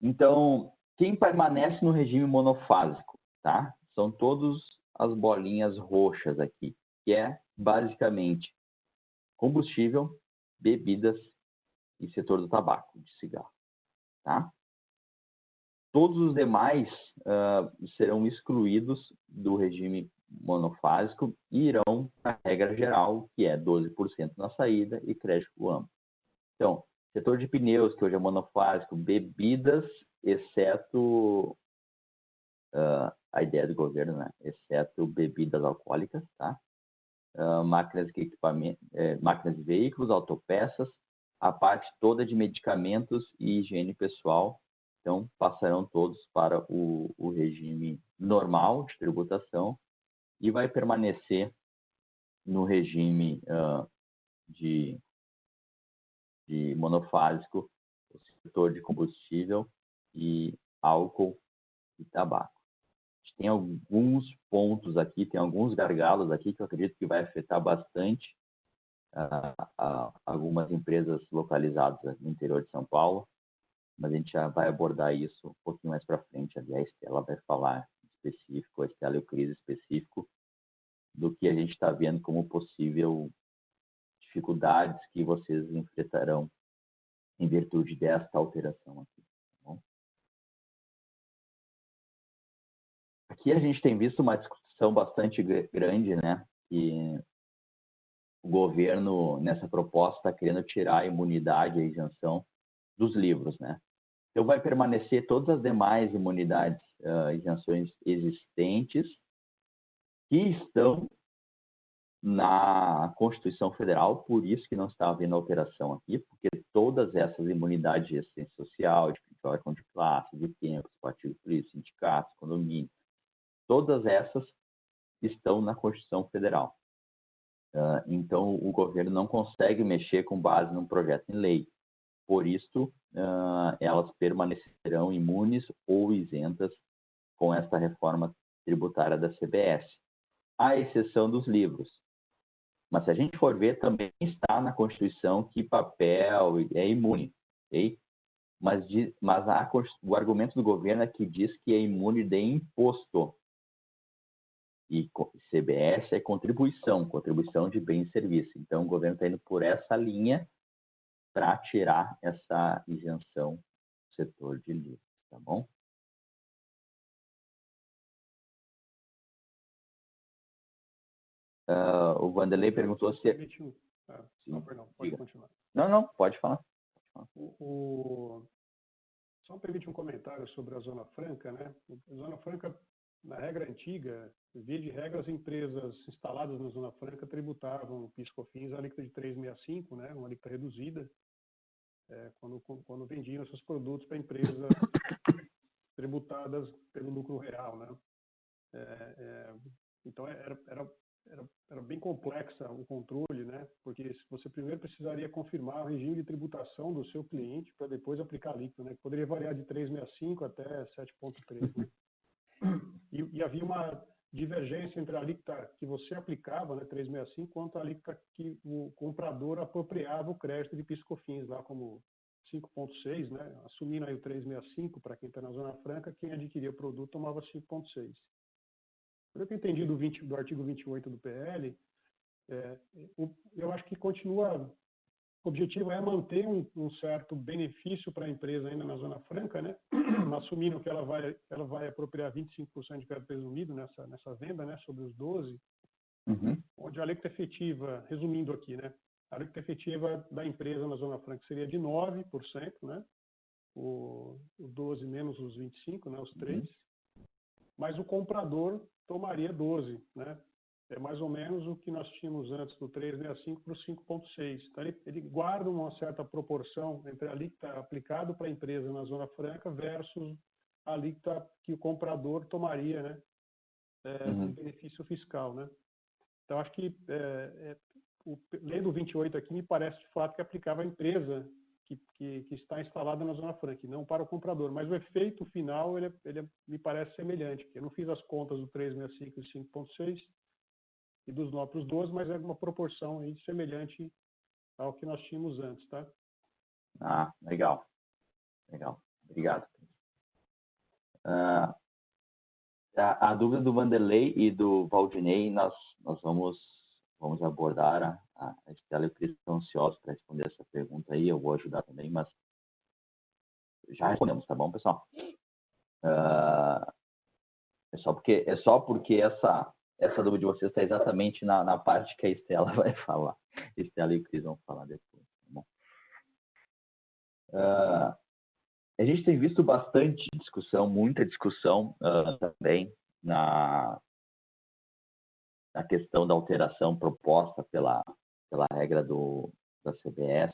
B: Então, quem permanece no regime monofásico, tá? São todas as bolinhas roxas aqui, que é basicamente combustível, bebidas e setor do tabaco, de cigarro, tá? Todos os demais serão excluídos do regime monofásico e irão para a regra geral, que é 12% na saída e crédito amplo. Então, setor de pneus, que hoje é monofásico, bebidas, exceto a ideia do governo, né? Exceto bebidas alcoólicas, tá? Máquinas de veículos, autopeças, a parte toda de medicamentos e higiene pessoal. Então, passarão todos para o regime normal de tributação e vai permanecer no regime de monofásico o setor de combustível e álcool e tabaco. A gente tem alguns pontos aqui, tem alguns gargalos aqui que eu acredito que vai afetar bastante algumas empresas localizadas no interior de São Paulo, mas a gente já vai abordar isso um pouquinho mais para frente. Ali a Estela vai falar específico, a Estela e o Cris específico, do que a gente está vendo como possível dificuldades que vocês enfrentarão em virtude desta alteração aqui. Tá bom? Aqui a gente tem visto uma discussão discussão bastante grande, né? Que o governo, nessa proposta, está querendo tirar a imunidade, a isenção dos livros, né? Então, vai permanecer todas as demais imunidades, isenções existentes que estão na Constituição Federal, por isso que não está havendo alteração aqui, porque todas essas imunidades de assistência social, de órgão de classe, de tempo, partido político, sindicatos, condomínio, todas essas estão na Constituição Federal. Então, o governo não consegue mexer com base num projeto em lei. Por isso, elas permanecerão imunes ou isentas com esta reforma tributária da CBS, à exceção dos livros. Mas se a gente for ver, também está na Constituição que papel é imune, ok? Mas o argumento do governo é que diz que é imune de imposto. E CBS é contribuição de bem e serviço. Então, o governo está indo por essa linha para tirar essa isenção do setor de livros, tá bom? O Vanderlei perguntou se...
A: Não, perdão, pode continuar.
B: Não, pode falar.
A: Só permite um comentário sobre a Zona Franca, né? A Zona Franca, na regra antiga, via de regra, as empresas instaladas na Zona Franca tributavam o PIS/COFINS a alíquota de 3,65, né? Uma alíquota reduzida, quando vendiam seus produtos para empresas tributadas pelo lucro real, né? Então, era bem complexa o controle, né? Porque você primeiro precisaria confirmar o regime de tributação do seu cliente para depois aplicar a alíquota, né? Que poderia variar de 3,65 até 7,3, né? E havia uma divergência entre a alíquota que você aplicava, né, 3,65, quanto a alíquota que o comprador apropriava o crédito de PIS/COFINS, lá como 5,6, né? Assumindo aí o 3,65 para quem está na Zona Franca, quem adquiria o produto tomava 5,6. Pelo que eu entendi do artigo 28 do PL, eu acho que continua, o objetivo é manter um certo benefício para a empresa ainda na Zona Franca, né? Assumindo que ela vai apropriar 25% de crédito presumido nessa venda, né? Sobre os 12, onde a alíquota efetiva, resumindo aqui, né? A alíquota efetiva da empresa na Zona Franca seria de 9%, né? O 12 menos os 25, né? Os 3. Mas o comprador tomaria 12, né? É mais ou menos o que nós tínhamos antes do 3,65 para o 5,6. Então, ele guarda uma certa proporção entre a alíquota aplicada para a empresa na Zona Franca versus a alíquota que o comprador tomaria, né? De benefício fiscal, né? Então, acho que lendo o 28 aqui, me parece de fato que aplicava a empresa que está instalada na Zona Franca, e não para o comprador. Mas o efeito final, ele me parece semelhante. Eu não fiz as contas do 3,65 e 5,6 e dos 9 para os 12, mas é uma proporção aí semelhante ao que nós tínhamos antes, tá?
B: Legal. Obrigado. A dúvida do Vanderlei e do Valdinei, nós vamos abordar. A Estela e o Cris estão ansiosos para responder essa pergunta aí, eu vou ajudar também, mas já respondemos, tá bom, pessoal? É só porque essa dúvida de vocês está exatamente na parte que a Estela vai falar. A Estela e o Cris vão falar depois, tá bom? A gente tem visto bastante discussão, muita discussão também na questão da alteração proposta pela regra da CBS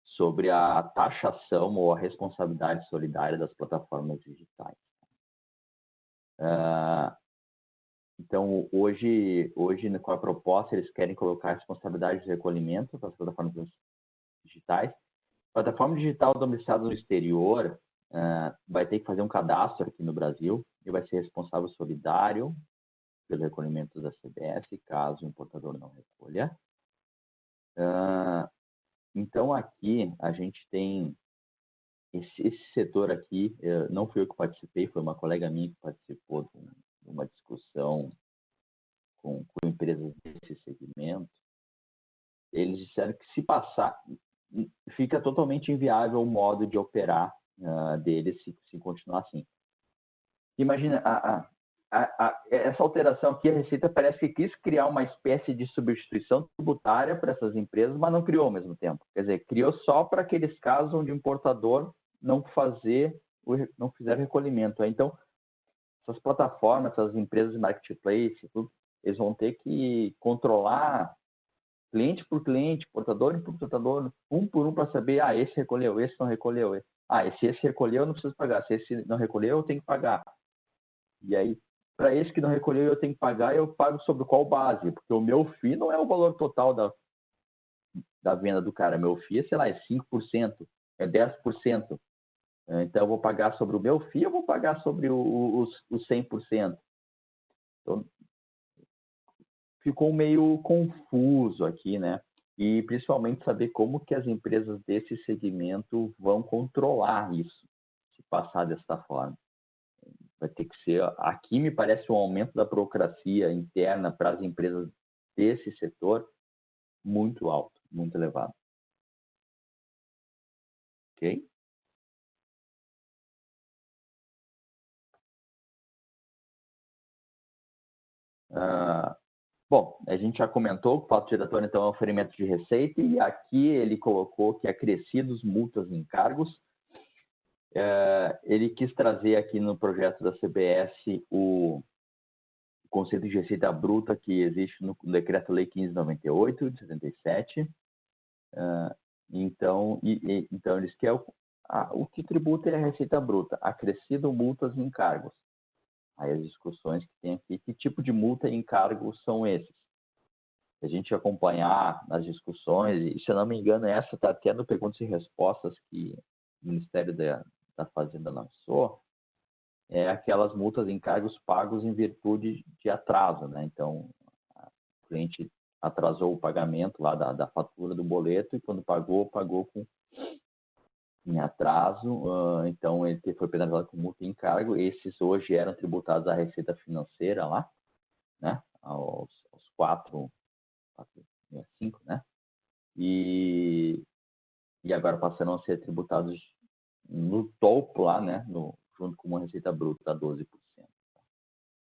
B: sobre a taxação ou a responsabilidade solidária das plataformas digitais. Então, hoje, com a proposta, eles querem colocar a responsabilidade de recolhimento para as plataformas digitais. A plataforma digital domiciliada no exterior vai ter que fazer um cadastro aqui no Brasil e vai ser responsável solidário pelo recolhimento da CBS, caso o importador não recolha. Então, aqui, a gente tem esse setor aqui, não fui eu que participei, foi uma colega minha que participou de uma discussão com empresas desse segmento. Eles disseram que, se passar, fica totalmente inviável o modo de operar deles se continuar assim. Imagina, essa alteração aqui, a Receita parece que quis criar uma espécie de substituição tributária para essas empresas, mas não criou ao mesmo tempo. Quer dizer, criou só para aqueles casos onde o importador não fizer recolhimento. Então, essas plataformas, essas empresas de marketplace, eles vão ter que controlar cliente por cliente, portador por portador, um por um, para saber, esse recolheu, esse não recolheu. Esse recolheu, eu não preciso pagar. Se esse não recolheu, eu tenho que pagar. E aí, para esse que não recolheu, eu tenho que pagar, eu pago sobre qual base? Porque o meu FII não é o valor total da venda do cara. Meu FII é, sei lá, é 5%, é 10%. Então, eu vou pagar sobre o meu FII, eu vou pagar sobre os 100%. Então, ficou meio confuso aqui, né? E principalmente saber como que as empresas desse segmento vão controlar isso, se passar desta forma. Vai ter que ser, aqui me parece um aumento da burocracia interna para as empresas desse setor muito alto, muito elevado. Ok? Bom, a gente já comentou que o fato giratório, então, é um oferimento de receita, e aqui ele colocou que acrescidos, multas e encargos. Ele quis trazer aqui no projeto da CBS o conceito de receita bruta que existe no Decreto-Lei 1598, de 77. Então, eles querem o que tributa é a receita bruta, acrescido, multas e encargos. Aí as discussões que tem aqui, que tipo de multa e encargos são esses? Se a gente acompanhar as discussões, e se eu não me engano, essa está até no perguntas e respostas que o Ministério da Fazenda lançou, aquelas multas e encargos pagos em virtude de atraso, né? Então, o cliente atrasou o pagamento lá da fatura do boleto, e quando pagou em atraso, então ele foi penalizado com multa e encargo. Esses hoje eram tributados à Receita Financeira lá, né? Aos 5, né? E agora passaram a ser tributados no topo lá, né? Junto com uma receita bruta a 12%.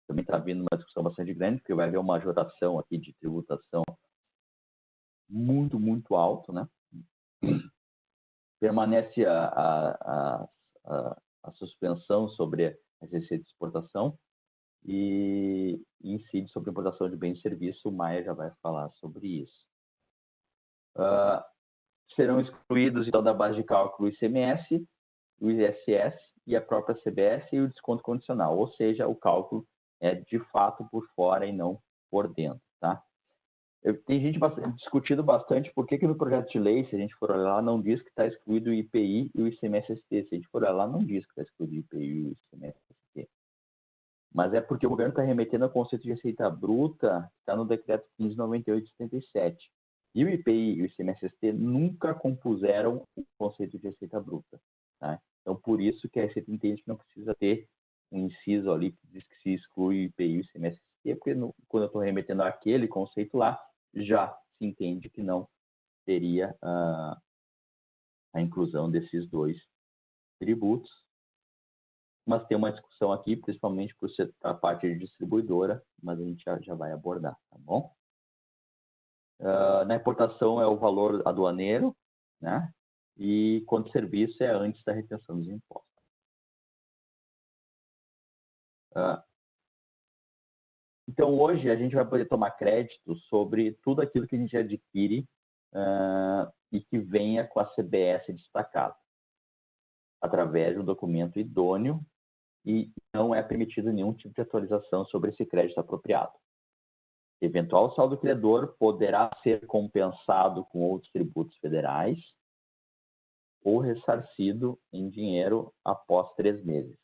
B: Também está vindo uma discussão bastante grande, porque vai haver uma majoração aqui de tributação muito, muito alto, né? Permanece a suspensão sobre a receita de exportação e incide sobre a importação de bens e serviços. O Maia já vai falar sobre isso. Serão excluídos, então, da base de cálculo o ICMS, o ISS e a própria CBS e o desconto condicional, ou seja, o cálculo é de fato por fora e não por dentro, tá? Tem gente discutido bastante por que no projeto de lei, se a gente for olhar lá, não diz que está excluído o IPI e o ICMS-ST. Se a gente for olhar lá, não diz que está excluído o IPI e o ICMS-ST. Mas é porque o governo está remetendo ao conceito de receita bruta, que está no decreto 1598 de 77. E o IPI e o ICMS-ST nunca compuseram o conceito de receita bruta, tá? Então, por isso que a Receita entende que não precisa ter um inciso ali que diz que se exclui o IPI e o ICMS-ST, porque quando eu estou remetendo àquele conceito lá, já se entende que não teria a inclusão desses dois tributos. Mas tem uma discussão aqui, principalmente por ser a parte de distribuidora, mas a gente já vai abordar, tá bom? Na importação é o valor aduaneiro, né? E quanto serviço é antes da retenção dos impostos. Então, hoje, a gente vai poder tomar crédito sobre tudo aquilo que a gente adquire e que venha com a CBS destacado, através de um documento idôneo, e não é permitido nenhum tipo de atualização sobre esse crédito apropriado. Eventual saldo credor poderá ser compensado com outros tributos federais ou ressarcido em dinheiro após 3 meses.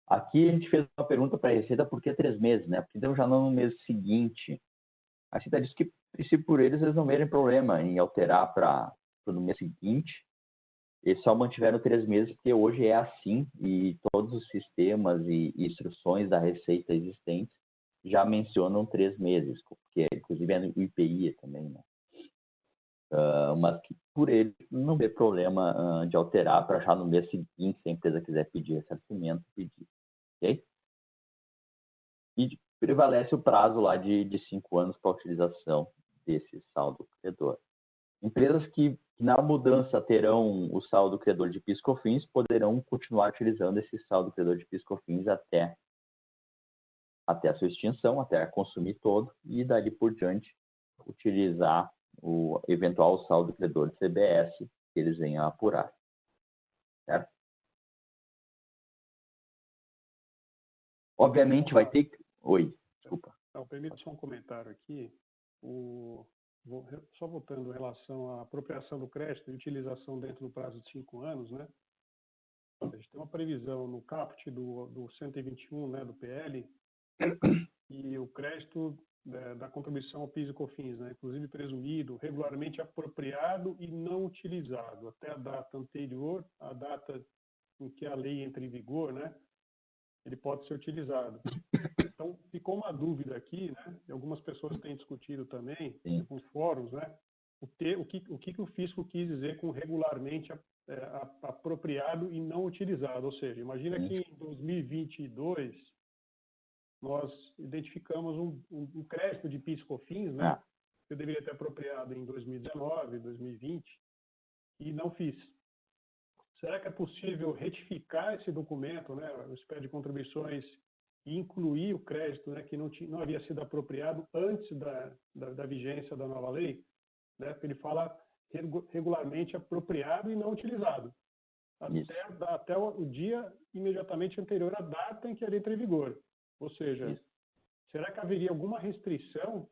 B: Aqui a gente fez uma pergunta para a Receita, por que 3 meses, né? Porque então já não no mês seguinte. A Receita disse que, se por eles não verem problema em alterar para no mês seguinte, eles só mantiveram 3 meses, porque hoje é assim, e todos os sistemas e instruções da Receita existentes já mencionam 3 meses, porque inclusive é no IPI também, né? Mas que por ele não vê problema de alterar para já no mês seguinte, se a empresa quiser pedir ressarcimento, pedir. Ok? e prevalece o prazo lá de 5 anos para a utilização desse saldo credor. Empresas que na mudança terão o saldo credor de PIS/COFINS poderão continuar utilizando esse saldo credor de PIS/COFINS até a sua extinção, até consumir todo, e dali por diante utilizar o eventual saldo credor de CBS que eles venham a apurar. Certo? Obviamente vai ter... Oi, desculpa.
A: Permita só um comentário aqui. Só voltando em relação à apropriação do crédito e utilização dentro do prazo de 5 anos, né? A gente tem uma previsão no caput do 121, né, do PL, e o crédito da contribuição ao PIS e COFINS, né, inclusive presumido, regularmente apropriado e não utilizado, até a data anterior à data em que a lei entra em vigor, né, ele pode ser utilizado. Então, ficou uma dúvida aqui, né, e algumas pessoas têm discutido também, em alguns fóruns, né, o que o fisco quis dizer com regularmente apropriado e não utilizado. Ou seja, imagina que em 2022 nós identificamos um crédito de PIS/COFINS, né, que eu deveria ter apropriado em 2019, 2020, e não fiz. Será que é possível retificar esse documento, né, o SPED de contribuições, e incluir o crédito, né, que não havia sido apropriado antes da vigência da nova lei? Né, porque ele fala regularmente apropriado e não utilizado, até o dia imediatamente anterior à data em que a lei entra em vigor. Ou seja, será que haveria alguma restrição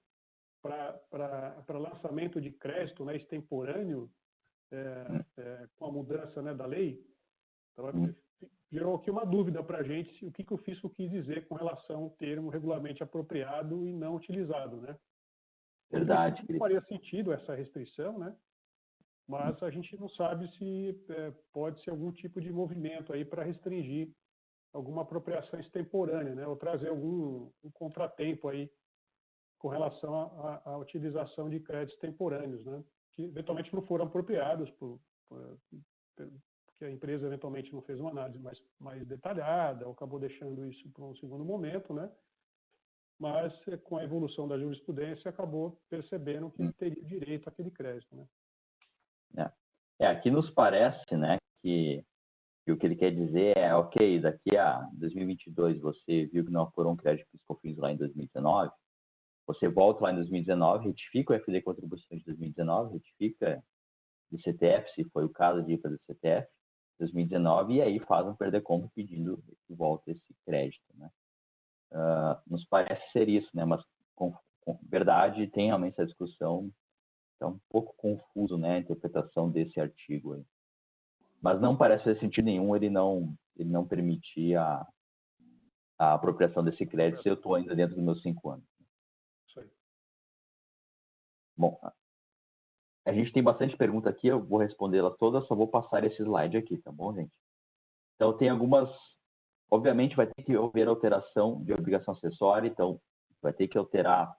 A: para lançamento de crédito, né, extemporâneo com a mudança, né, da lei? Então, gerou aqui uma dúvida para a gente o que o fisco quis dizer com relação ao termo regularmente apropriado e não utilizado, né?
B: Verdade.
A: Não faria sentido essa restrição, né? Mas a gente não sabe se pode ser algum tipo de movimento aí para restringir alguma apropriação extemporânea, né? Ou trazer um contratempo aí com relação à utilização de créditos temporâneos, né? Que eventualmente não foram apropriados porque a empresa eventualmente não fez uma análise mais detalhada, ou acabou deixando isso para um segundo momento, né? Mas com a evolução da jurisprudência acabou percebendo que teria direito àquele crédito, né?
B: Aqui nos parece, né, que o que ele quer dizer é, ok, daqui a 2022 você viu que não apurou um crédito PIS/COFINS lá em 2019, você volta lá em 2019, retifica o FD Contribuição de 2019, retifica do CTF, se foi o caso de ir para o CTF, 2019, e aí faz um perder-compra pedindo que volte esse crédito, né? Nos parece ser isso, né? Mas, com verdade, tem realmente essa discussão, é um pouco confuso, né, a interpretação desse artigo aí. Mas não parece fazer sentido nenhum ele não permitir a apropriação desse crédito se eu estou ainda dentro dos meus 5 anos.
A: Isso aí.
B: Bom, a gente tem bastante pergunta aqui, eu vou respondê-las todas, só vou passar esse slide aqui, tá bom, gente? Então, tem algumas... Obviamente, vai ter que haver alteração de obrigação acessória, então, vai ter que alterar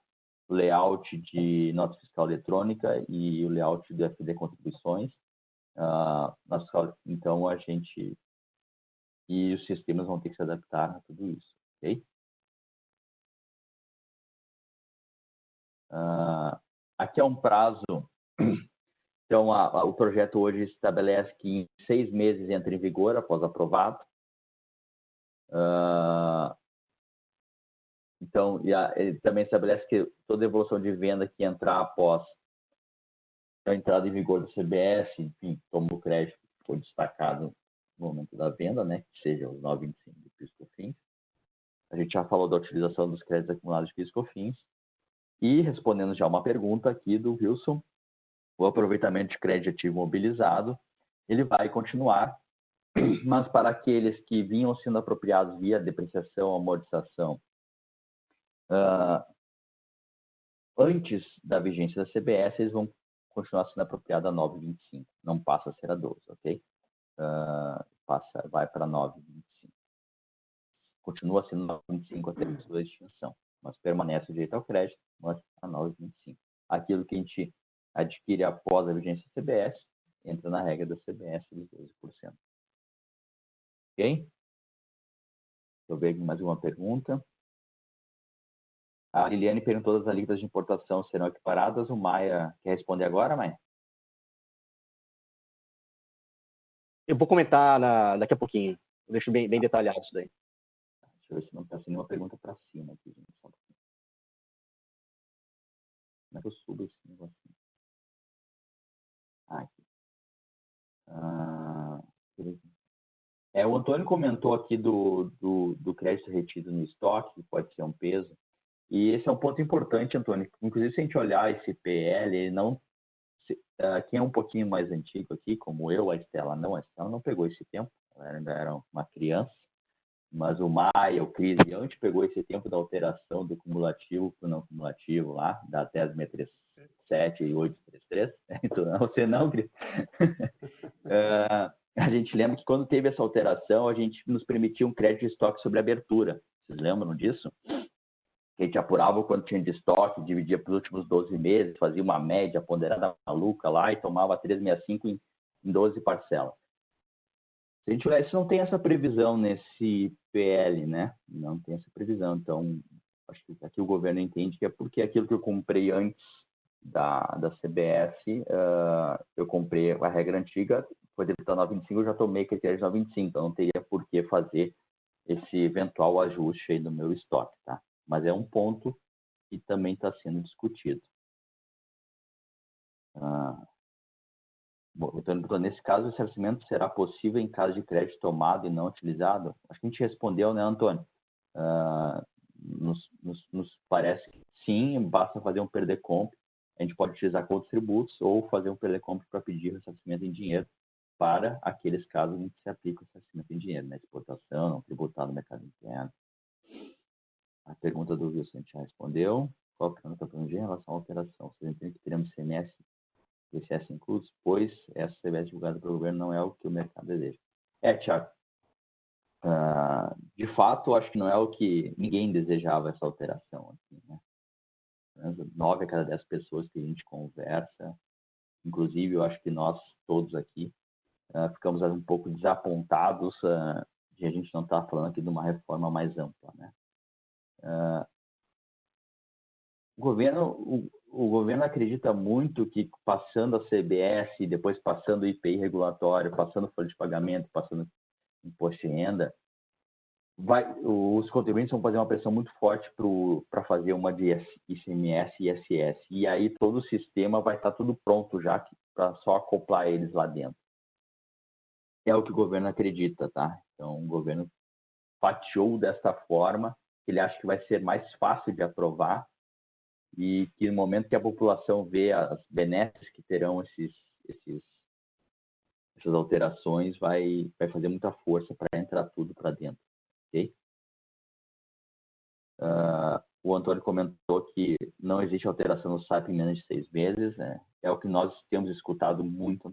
B: o layout de nota fiscal eletrônica e o layout do FD Contribuições. Então, a gente... E os sistemas vão ter que se adaptar a tudo isso, ok? Aqui é um prazo... Então, o projeto hoje estabelece que em 6 meses entra em vigor, após aprovado. Então, ele também estabelece que toda evolução de venda que entrar após a entrada em vigor do CBS, enfim, toma o crédito que foi destacado no momento da venda, né, que seja os 9,25 do PIS/COFINS. A gente já falou da utilização dos créditos acumulados de PIS/COFINS. E, respondendo já uma pergunta aqui do Wilson, o aproveitamento de crédito ativo mobilizado, ele vai continuar, mas para aqueles que vinham sendo apropriados via depreciação ou amortização antes da vigência da CBS, eles vão continuar sendo apropriados a 9,25, não passa a ser a 12, ok? Vai para 9,25. Continua sendo 9,25 até a sua extinção, mas permanece o direito ao crédito, mas a 9,25. Aquilo que a gente adquire após a vigência da CBS, entra na regra da CBS de 12%. Ok? Deixa eu ver mais uma pergunta. A Liliane perguntou: as alíquotas de importação serão equiparadas? O Maia quer responder agora, Maia?
D: Eu vou comentar daqui a pouquinho. Eu deixo bem detalhado isso daí.
B: Deixa eu ver se não está sendo nenhuma pergunta para cima aqui, gente. Só um pouquinho. Como é que eu subo esse negocinho? Aqui. O Antônio comentou aqui do crédito retido no estoque, que pode ser um peso. E esse é um ponto importante, Antônio. Inclusive, se a gente olhar esse PL, ele não... quem é um pouquinho mais antigo aqui, como eu, a Estela não pegou esse tempo, ela ainda era uma criança, mas o Maia, o Cris, a gente pegou esse tempo da alteração do cumulativo para o não cumulativo lá, da 10.637 e 833. Então, você não, Cris? A gente lembra que quando teve essa alteração, a gente nos permitia um crédito de estoque sobre abertura. Vocês lembram disso? A gente apurava o quanto tinha de estoque, dividia para os últimos 12 meses, fazia uma média ponderada maluca lá e tomava 365 em 12 parcelas. Se a gente olhar, isso não tem essa previsão nesse PL, né? Não tem essa previsão. Então, acho que aqui o governo entende que é porque aquilo que eu comprei antes da CBS, eu comprei a regra antiga, foi debitar 925, eu já tomei critério de 925, então não teria por que fazer esse eventual ajuste aí no meu estoque, tá? Mas é um ponto que também está sendo discutido. Bom, então, nesse caso, o ressarcimento será possível em caso de crédito tomado e não utilizado? Acho que a gente respondeu, né, Antônio? Nos parece que sim, basta fazer um perder-comp. A gente pode utilizar com outros tributos ou fazer um perder-comp para pedir ressarcimento em dinheiro para aqueles casos em que se aplica o ressarcimento em dinheiro, né? Exportação, não tributado no mercado interno. A pergunta do Wilson a gente já respondeu. Qual que é a pergunta em relação à alteração? Vocês entendem que teremos CMS e ICS inclusos, pois essa CBS divulgada pelo governo não é o que o mercado deseja. Thiago, de fato, acho que não é o que ninguém desejava essa alteração aqui, né? 9 a cada 10 pessoas que a gente conversa, inclusive eu acho que nós todos aqui ficamos um pouco desapontados de a gente não estar falando aqui de uma reforma mais ampla, né? O governo acredita muito que passando a CBS, depois passando o IPI regulatório, passando folha de pagamento, passando imposto de renda, os contribuintes vão fazer uma pressão muito forte para fazer uma de ICMS e ISS. E aí todo o sistema vai estar tudo pronto já para só acoplar eles lá dentro. É o que o governo acredita, tá? Então o governo fatiou desta forma, que ele acha que vai ser mais fácil de aprovar e que no momento que a população vê as benesses que terão essas alterações, vai fazer muita força para entrar tudo para dentro, ok? O Antônio comentou que não existe alteração no SAP em menos de 6 meses, né? É o que nós temos escutado muito,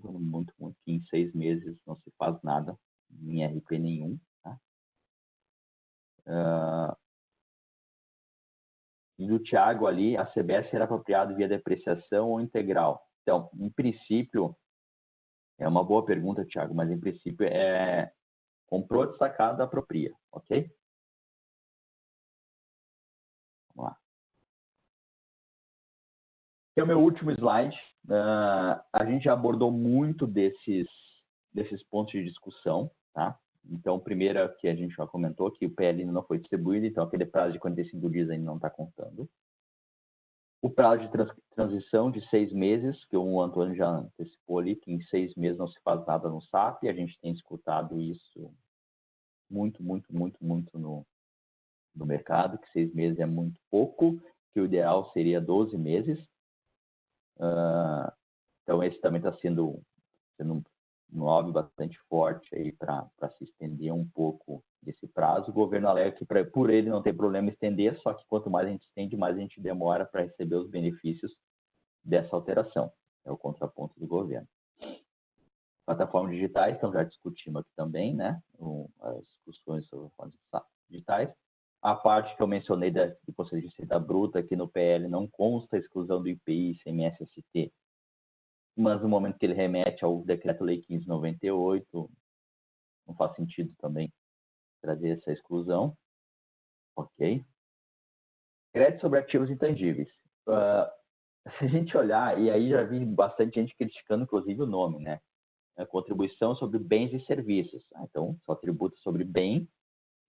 B: que em 6 meses não se faz nada, em RP nenhum, tá? E do Thiago ali, a CBS será apropriado via depreciação ou integral? Então, em princípio, é uma boa pergunta, Thiago, mas em princípio comprou destacado, apropria, ok? Vamos lá. Esse é o meu último slide. A gente já abordou muito desses pontos de discussão, tá? Então, primeiro que a gente já comentou, que o PL ainda não foi distribuído, então aquele prazo de 45 dias ainda não está contando. O prazo de transição de 6 meses, que o Antônio já antecipou ali, que em 6 meses não se faz nada no SAP, e a gente tem escutado isso muito no mercado, que 6 meses é muito pouco, que o ideal seria 12 meses. Então, esse também está sendo um lobby bastante forte aí para se estender um pouco desse prazo. O governo alega que por ele não tem problema estender, só que quanto mais a gente estende, mais a gente demora para receber os benefícios dessa alteração. É o contraponto do governo. Plataformas digitais, então já discutimos aqui também, né? As discussões sobre plataformas digitais. A parte que eu mencionei do Conselho de Receita Bruta, aqui no PL não consta a exclusão do IPI, ICMS, ST, mas no momento que ele remete ao Decreto-Lei 1598, não faz sentido também trazer essa exclusão, ok? Crédito sobre ativos intangíveis. Se a gente olhar, e aí já vi bastante gente criticando, inclusive, o nome, né? A contribuição sobre bens e serviços. Então, só tributa sobre bem,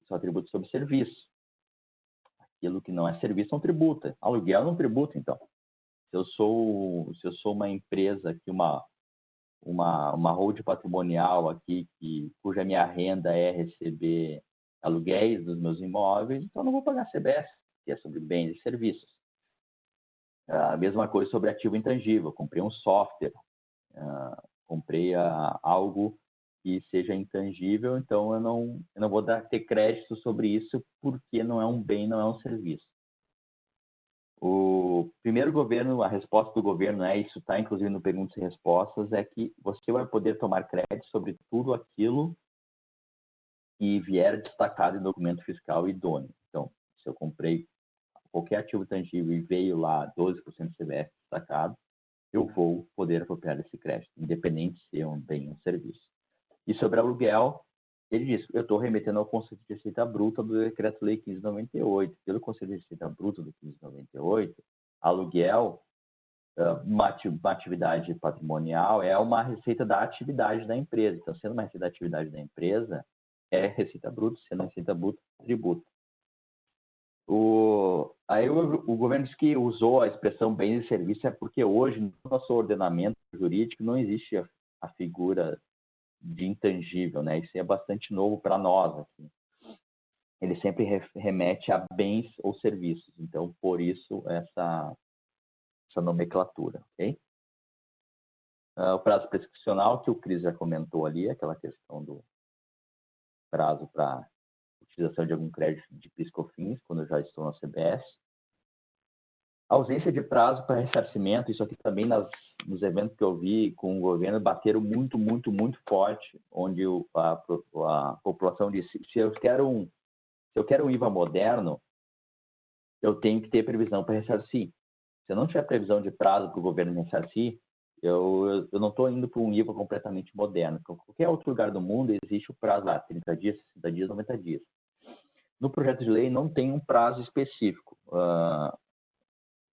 B: só tributa sobre serviço. Aquilo que não é serviço não tributa. Aluguel não tributa, então. Se eu sou uma empresa aqui, uma holding patrimonial aqui, cuja minha renda é receber aluguéis dos meus imóveis, então eu não vou pagar CBS, que é sobre bens e serviços. A mesma coisa sobre ativo intangível. Eu comprei um software, comprei algo que seja intangível, então eu não vou ter crédito sobre isso porque não é um bem, não é um serviço. O primeiro governo, a resposta do governo isso está inclusive no Perguntas e Respostas, é que você vai poder tomar crédito sobre tudo aquilo que vier destacado em documento fiscal idôneo. Então, se eu comprei qualquer ativo tangível e veio lá 12% de CBS destacado, eu vou poder apropriar desse crédito, independente se é um bem ou um serviço. E sobre aluguel, ele diz, eu estou remetendo ao conceito de receita bruta do Decreto-Lei 1598. Pelo conceito de receita bruta do 1598, aluguel, uma atividade patrimonial, é uma receita da atividade da empresa. Então, sendo uma receita da atividade da empresa, é receita bruta, sendo receita bruta, tributo. Aí o governo disse que usou a expressão bens e serviços porque hoje, no nosso ordenamento jurídico, não existe a figura de intangível, né? Isso é bastante novo para nós aqui. Ele sempre remete a bens ou serviços. Então, por isso, essa nomenclatura, ok? O prazo prescricional, que o Cris já comentou ali, aquela questão do prazo para utilização de algum crédito de PIS/COFINS, quando eu já estou na CBS. A ausência de prazo para ressarcimento, isso aqui também nos eventos que eu vi com o governo, bateram muito, muito, muito forte, onde a população disse, se eu quero um IVA moderno, eu tenho que ter previsão para ressarcir. Se eu não tiver previsão de prazo para o governo ressarcir, eu não estou indo para um IVA completamente moderno. Em qualquer outro lugar do mundo existe o prazo lá, 30 dias, 60 dias, 90 dias. No projeto de lei não tem um prazo específico.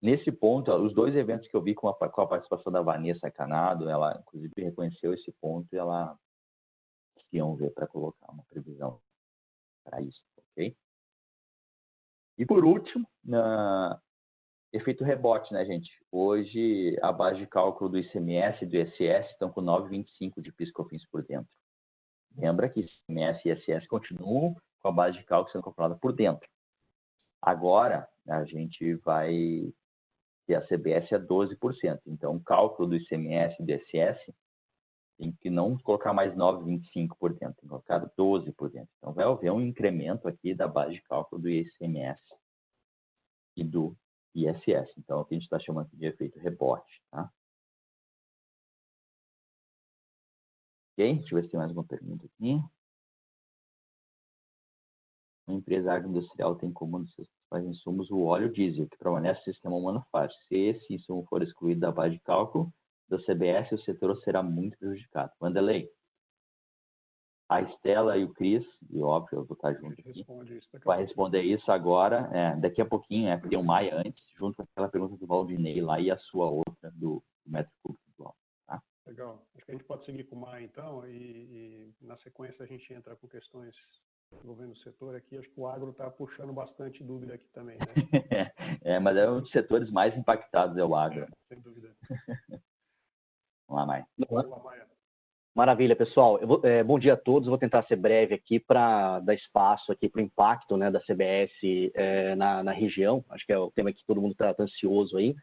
B: Nesse ponto, os dois eventos que eu vi com a participação da Vanessa Canado, ela inclusive reconheceu esse ponto e ela iam ver para colocar uma previsão para isso, ok? E por último, efeito rebote, né, gente? Hoje, a base de cálculo do ICMS e do ISS estão com 9,25 de PIS/COFINS por dentro. Lembra que ICMS e ISS continuam com a base de cálculo sendo calculada por dentro. Agora, a gente vai ter a CBS a 12%. Então, o cálculo do ICMS e do ISS tem que não colocar mais 9,25 por dentro, tem que colocar 12 por dentro. Então, vai haver um incremento aqui da base de cálculo do ICMS e do ISS. Então, é o que a gente está chamando de efeito rebote, tá? Ok? Deixa eu ver se tem mais uma pergunta aqui. Uma empresa agroindustrial tem como um dos seus principais insumos o óleo diesel, que permanece no sistema monofásico. Se esse insumo for excluído da base de cálculo da CBS, o setor será muito prejudicado. Wanderley, a Estela e o Cris, e óbvio, eu vou estar junto aqui, vai responder isso agora, daqui a pouquinho, porque tem o Maia antes, junto com aquela pergunta do Valdinei lá e a sua outra do metro cúbico do óleo. Tá?
A: Legal. Acho que a gente pode seguir com o Maia, então, e na sequência a gente entra com questões envolvendo o setor aqui. Acho que o agro está puxando bastante dúvida aqui também, né?
B: Mas é um dos setores mais impactados, é o agro.
A: Sem dúvida.
B: Vamos lá, Maia.
A: Vamos lá, Maia.
D: Maravilha, pessoal. Bom dia a todos. Vou tentar ser breve aqui para dar espaço aqui para o impacto, né, da CBS na região. Acho que é o tema que todo mundo está ansioso aí.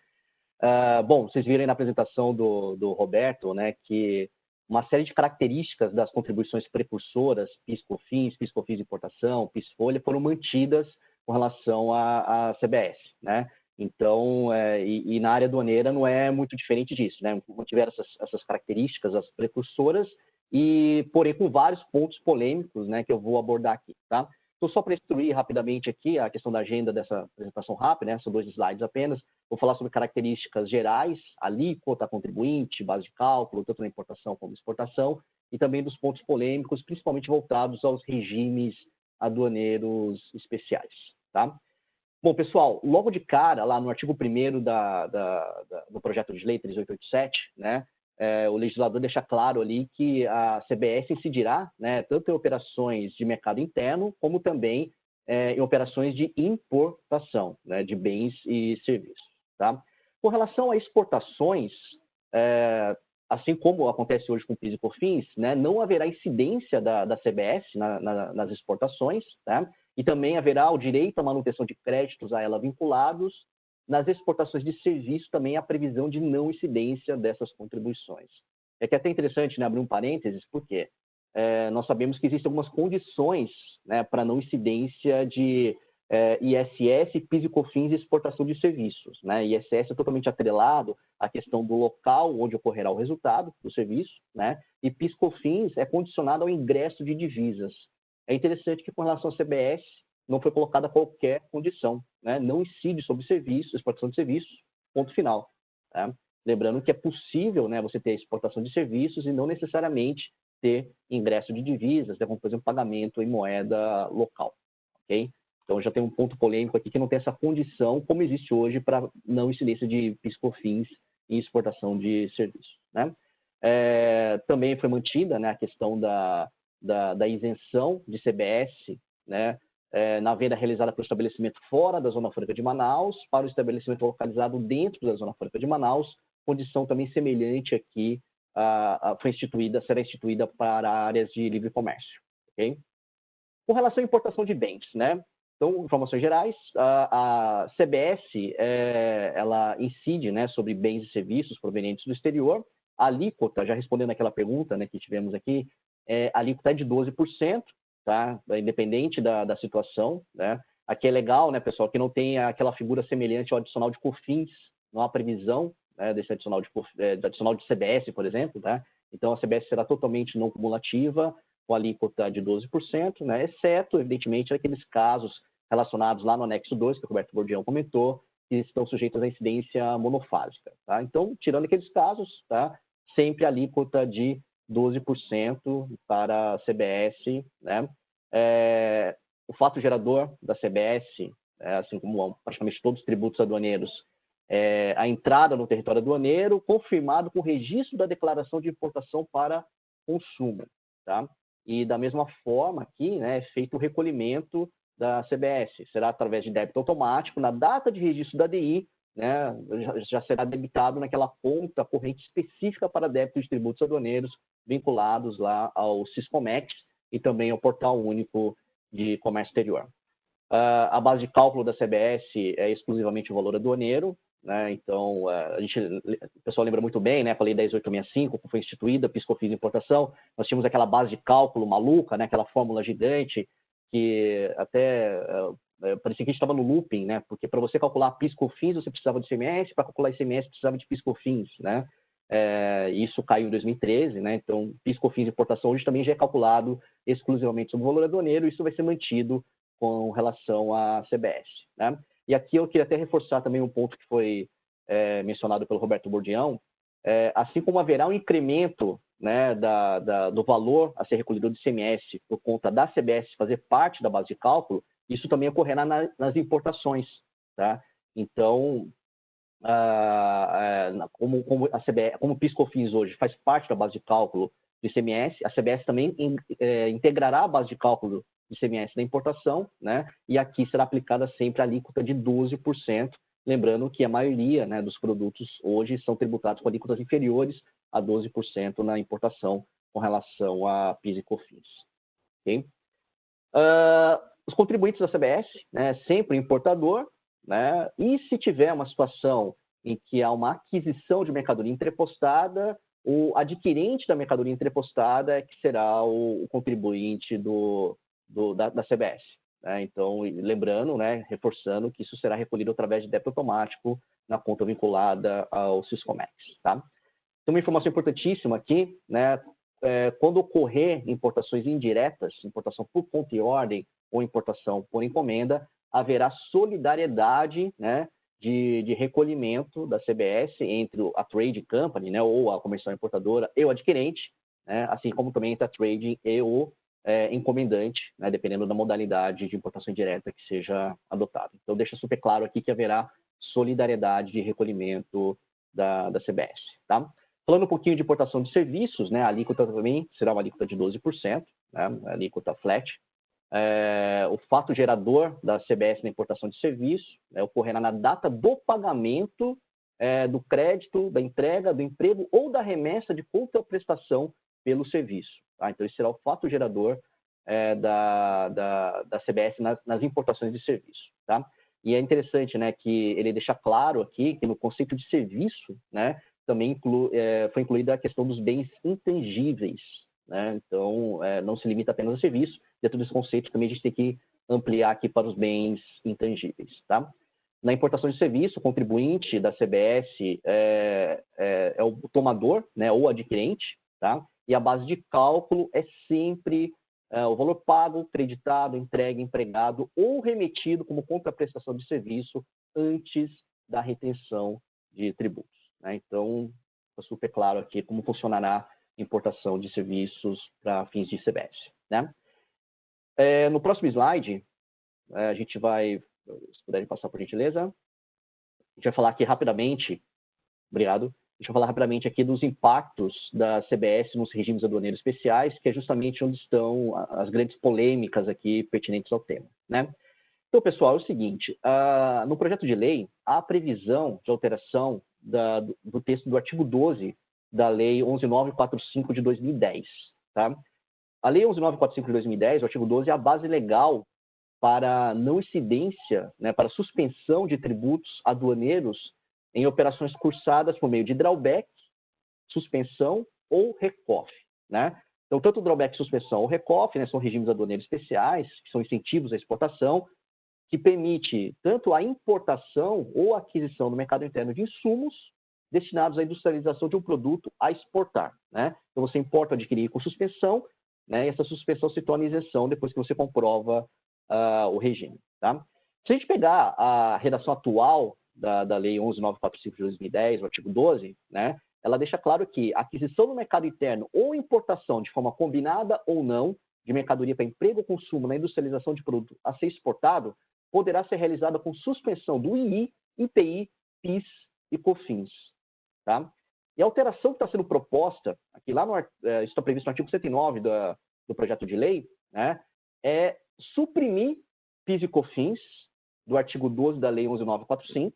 D: Bom, vocês viram aí na apresentação do Roberto, né, que uma série de características das contribuições precursoras, PIS/COFINS, PIS/COFINS de importação, PIS/folha, foram mantidas com relação à CBS, né? Então, e na área aduaneira não é muito diferente disso, né? Mantiveram essas características, as precursoras, porém com vários pontos polêmicos, né, que eu vou abordar aqui, tá? Então, só para instruir rapidamente aqui a questão da agenda dessa apresentação rápida, né? São 2 slides apenas. Vou falar sobre características gerais, alíquota, contribuinte, base de cálculo, tanto na importação como exportação, e também dos pontos polêmicos, principalmente voltados aos regimes aduaneiros especiais, tá? Bom, pessoal, logo de cara, lá no artigo 1º do projeto de lei 3887, né, o legislador deixa claro ali que a CBS incidirá, né, tanto em operações de mercado interno, como também em operações de importação, né, de bens e serviços. Tá? Com relação a exportações, assim como acontece hoje com PIS e COFINS, né, não haverá incidência da CBS nas exportações, tá? E também haverá o direito à manutenção de créditos a ela vinculados. Nas exportações de serviço também há previsão de não incidência dessas contribuições. É que é até interessante, né, abrir um parênteses, porque nós sabemos que existem algumas condições, né, para não incidência de ISS, PIS e COFINS e exportação de serviços. Né? ISS é totalmente atrelado à questão do local onde ocorrerá o resultado do serviço, né? E PIS e COFINS é condicionado ao ingresso de divisas. É interessante que, com relação à CBS, não foi colocada qualquer condição, né? Não incide sobre serviços, exportação de serviços, ponto final. Tá? Lembrando que é possível, né, você ter exportação de serviços e não necessariamente ter ingresso de divisas, né, como, por exemplo, pagamento em moeda local. Ok? Então, já tem um ponto polêmico aqui que não tem essa condição, como existe hoje para não incidência de PIS/COFINS em exportação de serviços. Né? Também foi mantida, né, a questão da isenção de CBS, né, na venda realizada pelo estabelecimento fora da Zona Franca de Manaus para o estabelecimento localizado dentro da Zona Franca de Manaus, condição também semelhante aqui será instituída para áreas de livre comércio. Okay? Com relação à importação de bens, né? Então, informações gerais, a CBS ela incide, né, sobre bens e serviços provenientes do exterior. A alíquota, já respondendo aquela pergunta, né, que tivemos aqui, a alíquota é de 12%, tá? Independente da situação. Né? Aqui é legal, né, pessoal, que não tem aquela figura semelhante ao adicional de COFINS, não há previsão, né, desse adicional de CBS, por exemplo. Tá? Então, a CBS será totalmente não cumulativa, com a alíquota de 12%, né, exceto, evidentemente, aqueles casos relacionados lá no anexo 2, que o Roberto Bordião comentou, que estão sujeitos à incidência monofásica. Tá? Então, tirando aqueles casos, tá, sempre a alíquota de 12% para a CBS. Né? O fato gerador da CBS, assim como praticamente todos os tributos aduaneiros, a entrada no território aduaneiro confirmado com o registro da declaração de importação para consumo. Tá? E da mesma forma aqui, né, é feito o recolhimento da CBS. Será através de débito automático. Na data de registro da DI, né, já será debitado naquela conta corrente específica para débito de tributos aduaneiros vinculados lá ao Siscomex e também ao Portal Único de Comércio Exterior. A base de cálculo da CBS é exclusivamente o valor aduaneiro. Né? Então, o pessoal lembra muito bem, né, com a Lei 10.865, que foi instituída, PIS/COFINS e importação, nós tínhamos aquela base de cálculo maluca, né, aquela fórmula gigante, que até parecia que a gente estava no looping, né, porque para você calcular PIS/COFINS, você precisava de ICMS, para calcular ICMS, precisava de PIS/COFINS, né? Isso caiu em 2013, né? Então, PIS/COFINS e importação hoje também já é calculado exclusivamente sobre o valor aduaneiro, e isso vai ser mantido com relação à CBS, né? E aqui eu queria até reforçar também um ponto que foi mencionado pelo Roberto Bordião, assim como haverá um incremento, né, do valor a ser recolhido do ICMS por conta da CBS fazer parte da base de cálculo, isso também ocorrerá nas importações. Tá? Então, como o PIS/COFINS hoje faz parte da base de cálculo do ICMS, a CBS também integrará a base de cálculo do ICMS da importação, né? E aqui será aplicada sempre a alíquota de 12%, lembrando que a maioria, né, dos produtos hoje são tributados com alíquotas inferiores a 12% na importação com relação a PIS e COFINS. Okay? Os contribuintes da CBS, né, sempre importador, né? E se tiver uma situação em que há uma aquisição de mercadoria entrepostada, o adquirente da mercadoria entrepostada é que será o contribuinte da CBS. Né? Então, lembrando, né, reforçando que isso será recolhido através de débito automático na conta vinculada ao Siscomex. Tá? Tem uma informação importantíssima aqui, né? Quando ocorrer importações indiretas, importação por conta e ordem ou importação por encomenda, haverá solidariedade, né, de recolhimento da CBS entre a Trade Company, né, ou a comercial importadora e o adquirente, né, assim como também entre a Trading e o encomendante, né, dependendo da modalidade de importação indireta que seja adotada. Então, deixa super claro aqui que haverá solidariedade de recolhimento da CBS. Tá? Falando um pouquinho de importação de serviços, né, a alíquota também será uma alíquota de 12%, né, a alíquota flat. O fato gerador da CBS na importação de serviço ocorrerá na data do pagamento do crédito, da entrega, do emprego ou da remessa de contraprestação pelo serviço. Tá? Então, esse será o fato gerador da CBS nas importações de serviço. Tá? E é interessante, né, que ele deixa claro aqui que no conceito de serviço, né, também foi incluída a questão dos bens intangíveis. Né? Então, não se limita apenas ao serviço. Dentro desse conceito, também a gente tem que ampliar aqui para os bens intangíveis. Tá? Na importação de serviço, o contribuinte da CBS é o tomador, né, ou adquirente, tá? E a base de cálculo é sempre o valor pago, creditado, entregue, empregado ou remetido como contraprestação de serviço antes da retenção de tributos. Né? Então, está super claro aqui como funcionará a importação de serviços para fins de CBS. Né? No próximo slide, a gente vai, se puderem passar por gentileza, a gente vai falar aqui rapidamente, obrigado, deixa eu falar rapidamente aqui dos impactos da CBS nos regimes aduaneiros especiais, que é justamente onde estão as grandes polêmicas aqui pertinentes ao tema. Né? Então, pessoal, é o seguinte, no projeto de lei, há a previsão de alteração do texto do artigo 12 da Lei 11.945 de 2010. Tá? A Lei 11.945 de 2010, o artigo 12, é a base legal para não incidência, né, para suspensão de tributos aduaneiros em operações cursadas por meio de drawback, suspensão ou recoff. Né? Então, tanto o drawback, suspensão ou recoff, né, são regimes aduaneiros especiais, que são incentivos à exportação, que permite tanto a importação ou aquisição no mercado interno de insumos destinados à industrialização de um produto a exportar. Né? Então, você importa ou adquirir com suspensão, né, e essa suspensão se torna isenção depois que você comprova o regime. Tá? Se a gente pegar a redação atual da Lei 11.945 de 2010, o artigo 12, né, ela deixa claro que a aquisição no mercado interno ou importação de forma combinada ou não de mercadoria para emprego ou consumo na industrialização de produto a ser exportado poderá ser realizada com suspensão do II, IPI, PIS e COFINS. Tá? E a alteração que está sendo proposta, aqui lá isso está previsto no artigo 109 do projeto de lei, né, é suprimir PIS e COFINS do artigo 12 da Lei 11.945,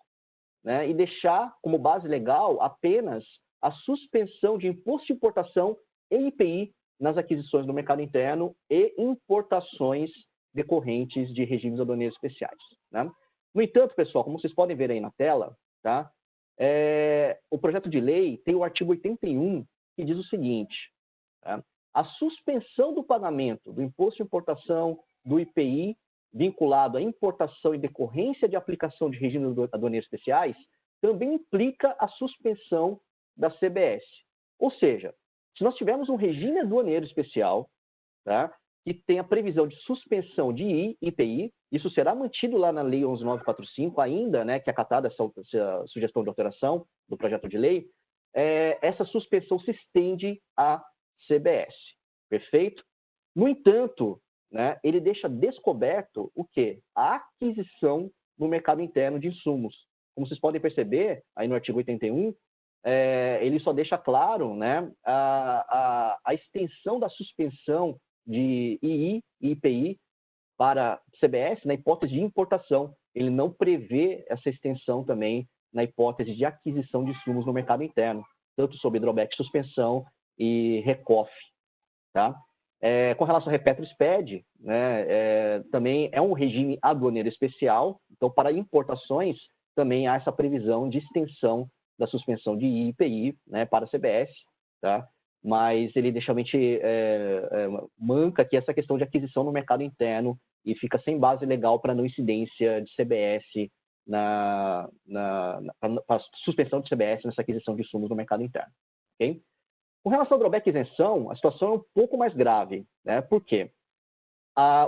D: né, e deixar como base legal apenas a suspensão de imposto de importação e IPI nas aquisições no mercado interno e importações decorrentes de regimes aduaneiros especiais. Né? No entanto, pessoal, como vocês podem ver aí na tela, tá, o projeto de lei tem o artigo 81, que diz o seguinte, tá, a suspensão do pagamento do imposto de importação, do IPI, vinculado à importação e decorrência de aplicação de regimes aduaneiros especiais, também implica a suspensão da CBS. Ou seja, se nós tivermos um regime aduaneiro especial, tá, que tem a previsão de suspensão de II, IPI, isso será mantido lá na Lei 11.945 ainda, né, que é acatada essa sugestão de alteração do projeto de lei, essa suspensão se estende à CBS. Perfeito? No entanto, né, ele deixa descoberto o quê? A aquisição no mercado interno de insumos. Como vocês podem perceber, aí no artigo 81, ele só deixa claro, né, a extensão da suspensão de II e IPI para CBS na hipótese de importação. Ele não prevê essa extensão também na hipótese de aquisição de insumos no mercado interno, tanto sob drawback, suspensão e recoff. Tá? Com relação ao Repetro SPED, né, também é um regime aduaneiro especial, então para importações também há essa previsão de extensão da suspensão de II e IPI, né, para a CBS, tá? Mas ele deixa realmente manca aqui essa questão de aquisição no mercado interno e fica sem base legal para não incidência de CBS para suspensão de CBS nessa aquisição de insumos no mercado interno. Okay? Com relação ao drawback isenção, a situação é um pouco mais grave. Né? Por quê?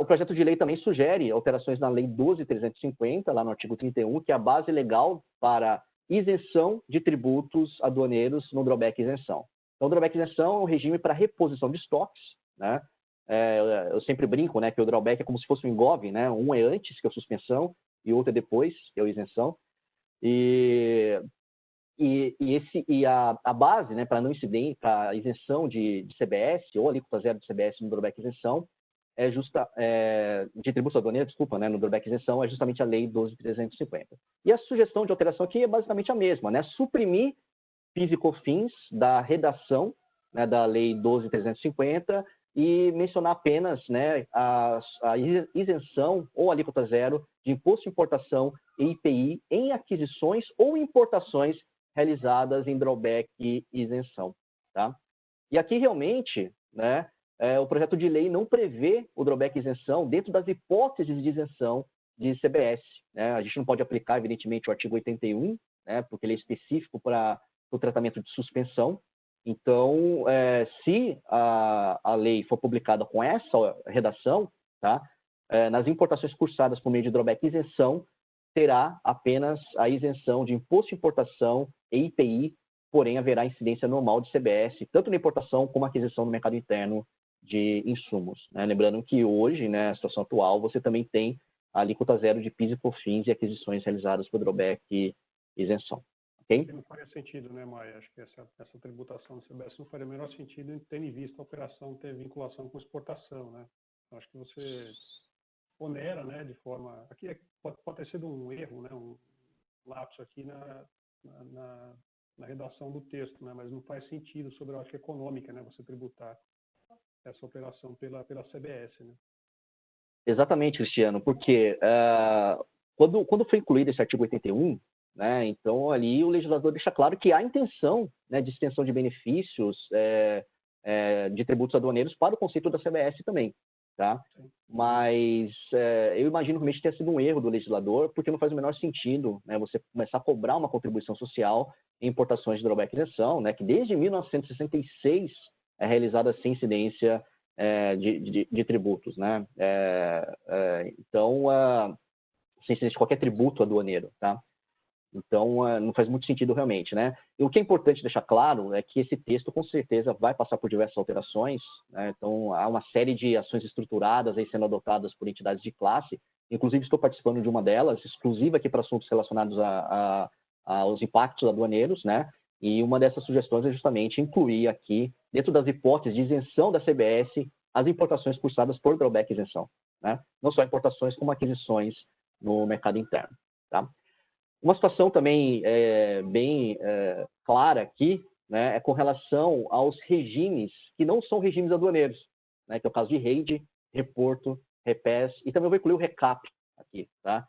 D: O projeto de lei também sugere alterações na Lei 12.350, lá no artigo 31, que é a base legal para isenção de tributos aduaneiros no drawback isenção. Então, o drawback isenção é um regime para reposição de estoques, né? eu sempre brinco, né, que o drawback é como se fosse um engove, né? Um é antes, que é a suspensão, e outro é depois, que é a isenção. E a base, né, para não incidente, para isenção de CBS ou alíquota zero de CBS no drawback isenção de tributo aduaneiro, desculpa, né, no drawback isenção é justamente a lei 12.350. E a sugestão de alteração aqui é basicamente a mesma, né? Suprimir PIS e COFINS da redação, né, da lei 12.350 e mencionar apenas, né, a isenção ou alíquota zero de imposto de importação e IPI em aquisições ou importações realizadas em drawback e isenção, tá? E aqui realmente, né, o projeto de lei não prevê o drawback e isenção dentro das hipóteses de isenção de CBS, né? A gente não pode aplicar, evidentemente, o artigo 81, né, porque ele é específico para o tratamento de suspensão. Então, se a lei for publicada com essa redação, tá, nas importações cursadas por meio de drawback e isenção, terá apenas a isenção de imposto de importação e IPI, porém haverá incidência normal de CBS, tanto na importação como na aquisição no mercado interno de insumos, né? Lembrando que hoje, né, na situação atual, você também tem a alíquota zero de PIS e COFINS e aquisições realizadas por drawback e isenção. Okay?
A: Não faria sentido, né, Maia? Acho que essa tributação do CBS não faria o menor sentido, tendo em vista a operação ter vinculação com exportação, né? Acho que você onera, né, de forma... Aqui pode ter sido um erro, né, um lapso aqui na redação do texto, né, mas não faz sentido sobre a ótica econômica, né, você tributar essa operação pela CBS, né?
D: Exatamente, Cristiano, porque quando foi incluído esse artigo 81, né, então ali o legislador deixa claro que há intenção, né, de extensão de benefícios de tributos aduaneiros para o conceito da CBS também, tá? Sim. Mas eu imagino que realmente tenha sido um erro do legislador, porque não faz o menor sentido, né, você começar a cobrar uma contribuição social em importações de drawback e isenção, né, que desde 1966 é realizada sem incidência de tributos, né? Então, sem incidência de qualquer tributo aduaneiro, tá? Então, não faz muito sentido realmente, né? E o que é importante deixar claro é que esse texto, com certeza, vai passar por diversas alterações, né? Então, há uma série de ações estruturadas aí sendo adotadas por entidades de classe, inclusive estou participando de uma delas, exclusiva aqui para assuntos relacionados aos impactos aduaneiros, né? E uma dessas sugestões é justamente incluir aqui, dentro das hipóteses de isenção da CBS, as importações cursadas por drawback e isenção, né? Não só importações, como aquisições no mercado interno, tá? Uma situação também bem clara aqui, né, é com relação aos regimes que não são regimes aduaneiros, né, que é o caso de REID, Reporto, REPES, e também eu vou incluir o RECAP aqui, tá?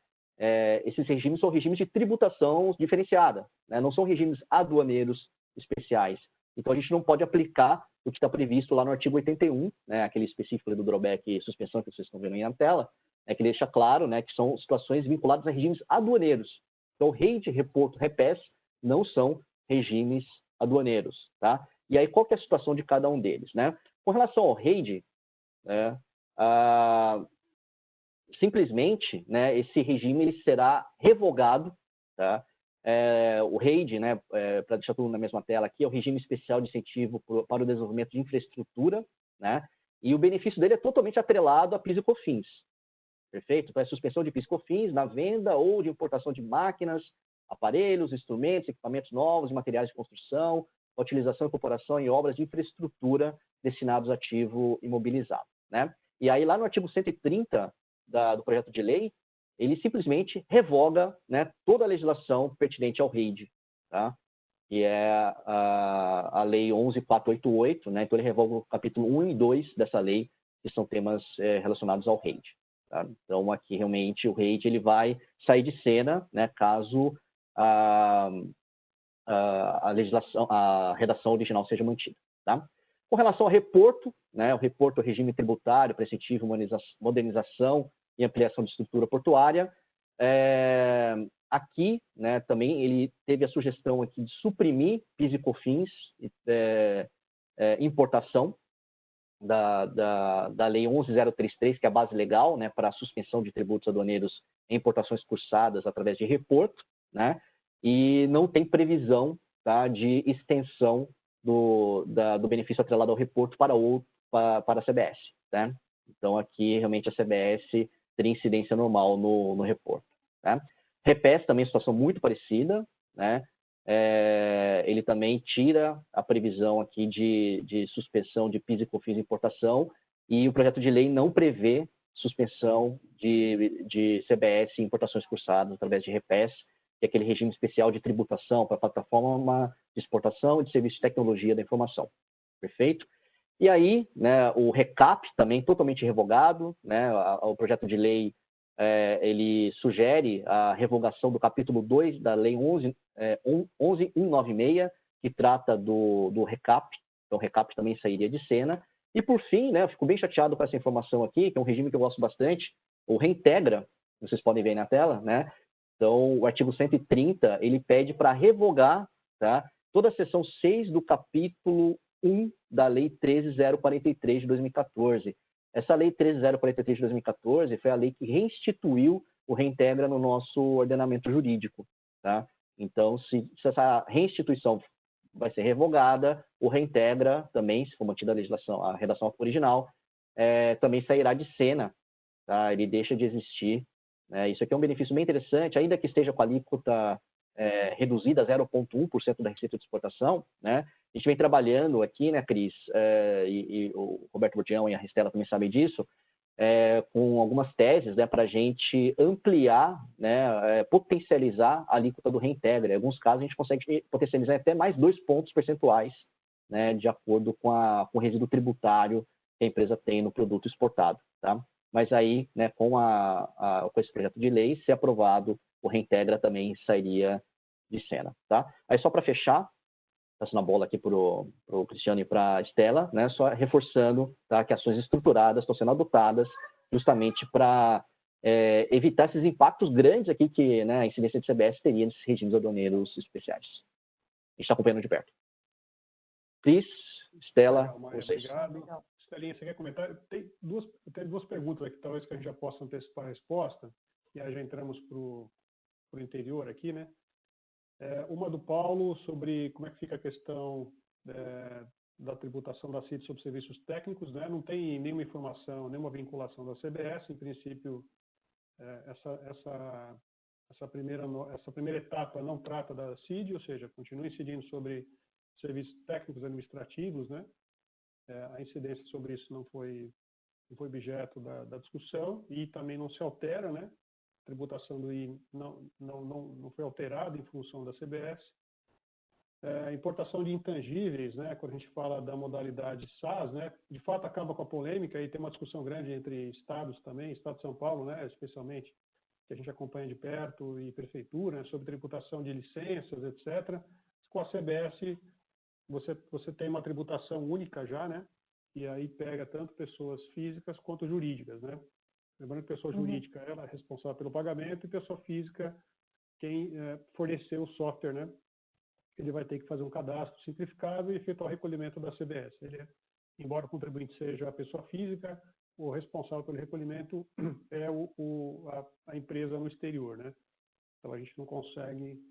D: Esses regimes são regimes de tributação diferenciada, né? Não são regimes aduaneiros especiais. Então, a gente não pode aplicar o que está previsto lá no artigo 81, né? Aquele específico do drawback e suspensão que vocês estão vendo aí na tela, que deixa claro, né, que são situações vinculadas a regimes aduaneiros. Então, REID, Reporto, REPES não são regimes aduaneiros, tá? E aí, qual que é a situação de cada um deles, né? Com relação ao REID, né, simplesmente, né, esse regime ele será revogado, tá? O REID, né, para deixar tudo na mesma tela aqui, é o regime especial de incentivo para o desenvolvimento de infraestrutura, né? E o benefício dele é totalmente atrelado a PIS e COFINS, perfeito? Então, é suspensão de PIS e COFINS na venda ou de importação de máquinas, aparelhos, instrumentos, equipamentos novos, materiais de construção, a utilização e incorporação em obras de infraestrutura destinados a ativo imobilizado, né? E aí, lá no artigo 130 do projeto de lei, ele simplesmente revoga, né, toda a legislação pertinente ao REID, tá? Que é a lei 11.488, né? Então, ele revoga o capítulo 1 e 2 dessa lei, que são temas relacionados ao REID. Tá? Então, aqui, realmente, o REID ele vai sair de cena, né, caso a legislação, a redação original seja mantida. Tá? Com relação ao reporto, né, o reporto é o regime tributário, prestativo, modernização e ampliação de estrutura portuária. Aqui, né, também ele teve a sugestão aqui de suprimir PIS e COFINS, importação da Lei 11.033, que é a base legal, né, para a suspensão de tributos aduaneiros em importações cursadas através de reporto, né, e não tem previsão, tá, de extensão do benefício atrelado ao reporto para a CBS, né? Então, aqui, realmente, a CBS teria incidência normal no reporto, né? REPES também é situação muito parecida, né? Ele também tira a previsão aqui de suspensão de PIS e COFINS de importação, e o projeto de lei não prevê suspensão de CBS em importações cursadas através de REPES, que é aquele regime especial de tributação para a plataforma de exportação e de serviço de tecnologia da informação. Perfeito? E aí, né, o RECAP também totalmente revogado, né, o projeto de lei ele sugere a revogação do capítulo 2 da Lei 11.196, que trata do RECAP, então o RECAP também sairia de cena. E por fim, né, eu fico bem chateado com essa informação aqui, que é um regime que eu gosto bastante, o Reintegra, vocês podem ver aí na tela, né? Então, o artigo 130, ele pede para revogar, tá, toda a seção 6 do capítulo 1 da Lei 13.043 de 2014. Essa Lei 13.043 de 2014 foi a lei que reinstituiu o Reintegra no nosso ordenamento jurídico, tá? Então, se essa reinstituição vai ser revogada, o Reintegra também, se for mantida a redação original, também sairá de cena, tá? Ele deixa de existir. Isso aqui é um benefício bem interessante, ainda que esteja com a alíquota reduzida a 0,1% da receita de exportação, né? A gente vem trabalhando aqui, né, Cris, e o Roberto Bordião e a Ristela também sabem disso, com algumas teses, né, para a gente ampliar, né, potencializar a alíquota do Reintegra. Em alguns casos, a gente consegue potencializar até mais 2 pontos percentuais, né, de acordo com o resíduo tributário que a empresa tem no produto exportado, tá? Mas aí, né, com esse projeto de lei, se aprovado, o Reintegra também sairia de cena, tá? Aí, só para fechar, passando a bola aqui para o Cristiano e para a Estela, né, só reforçando, tá, que ações estruturadas estão sendo adotadas justamente para evitar esses impactos grandes aqui que, né, a incidência de CBS teria nesses regimes aduaneiros especiais. A gente está acompanhando de perto. Cris, Estela, vocês.
A: Obrigado. Estelinha, você quer comentar? Tem duas perguntas aqui, talvez que a gente já possa antecipar a resposta, e aí já entramos para o interior aqui, né? Uma do Paulo sobre como é que fica a questão da tributação da CIT sobre serviços técnicos, né? Não tem nenhuma informação, nenhuma vinculação da CBS, em princípio, essa primeira etapa não trata da CID, ou seja, continua incidindo sobre serviços técnicos administrativos, né? A incidência sobre isso não foi objeto da discussão e também não se altera, né? A tributação do I não foi alterada em função da CBS. Importação de intangíveis, né? Quando a gente fala da modalidade SAS, né? De fato acaba com a polêmica e tem uma discussão grande entre estados também, Estado de São Paulo, né? Especialmente, que a gente acompanha de perto, e prefeitura, né? Sobre tributação de licenças, etc. Com a CBS, você tem uma tributação única já, né? E aí pega tanto pessoas físicas quanto jurídicas, né? Lembrando que pessoa jurídica ela é responsável pelo pagamento e pessoa física quem forneceu o software, né? Ele vai ter que fazer um cadastro simplificado e efetuar o recolhimento da CBS. Embora o contribuinte seja a pessoa física, o responsável pelo recolhimento é a empresa no exterior, né? Então a gente não consegue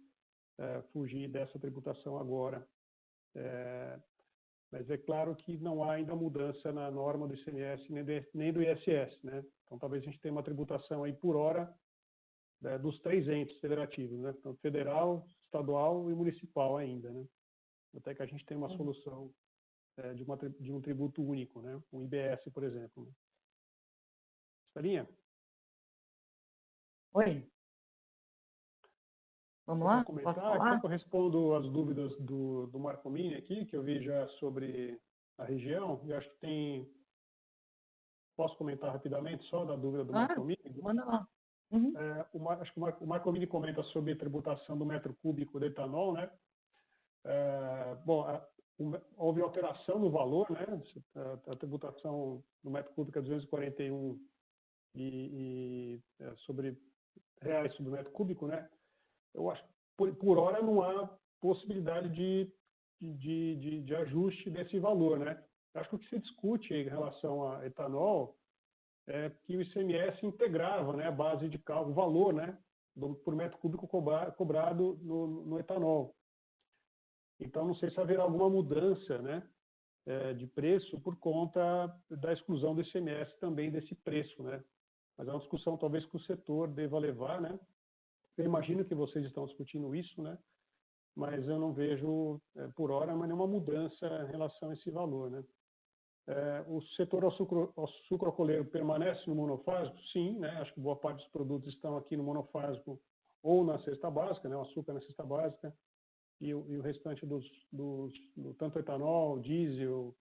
A: fugir dessa tributação agora. Mas é claro que não há ainda mudança na norma do ICMS nem do ISS, né? Então talvez a gente tenha uma tributação aí por hora dos 3 entes federativos, né? Então, federal, estadual e municipal ainda, né? Até que a gente tenha uma solução de um tributo único, né? Um IBS, por exemplo. Estelinha?
C: Oi. Vamos lá?
A: Posso falar? Aqui eu respondo as dúvidas do Marcomini aqui, que eu vi já sobre a região. Eu acho que tem... Posso comentar rapidamente só da dúvida do Marcomini?
C: Manda lá.
A: Acho que o Marcomini comenta sobre a tributação do metro cúbico de etanol, né? Houve alteração no valor, né? A tributação do metro cúbico é 241 sobre reais sobre o metro cúbico, né? Eu acho que por hora não há possibilidade de ajuste desse valor, né? Eu acho que o que se discute em relação a etanol é que o ICMS integrava, né, a base de cálculo, o valor, né, por metro cúbico cobrado no etanol. Então, não sei se haverá alguma mudança, né, de preço por conta da exclusão do ICMS também desse preço, né? Mas é uma discussão talvez que o setor deva levar, né? Eu imagino que vocês estão discutindo isso, né? Mas eu não vejo, por hora, nenhuma mudança em relação a esse valor, né? O setor sucroalcooleiro permanece no monofásico? Sim, né? Acho que boa parte dos produtos estão aqui no monofásico ou na cesta básica, né? O açúcar na cesta básica e o restante tanto etanol, diesel,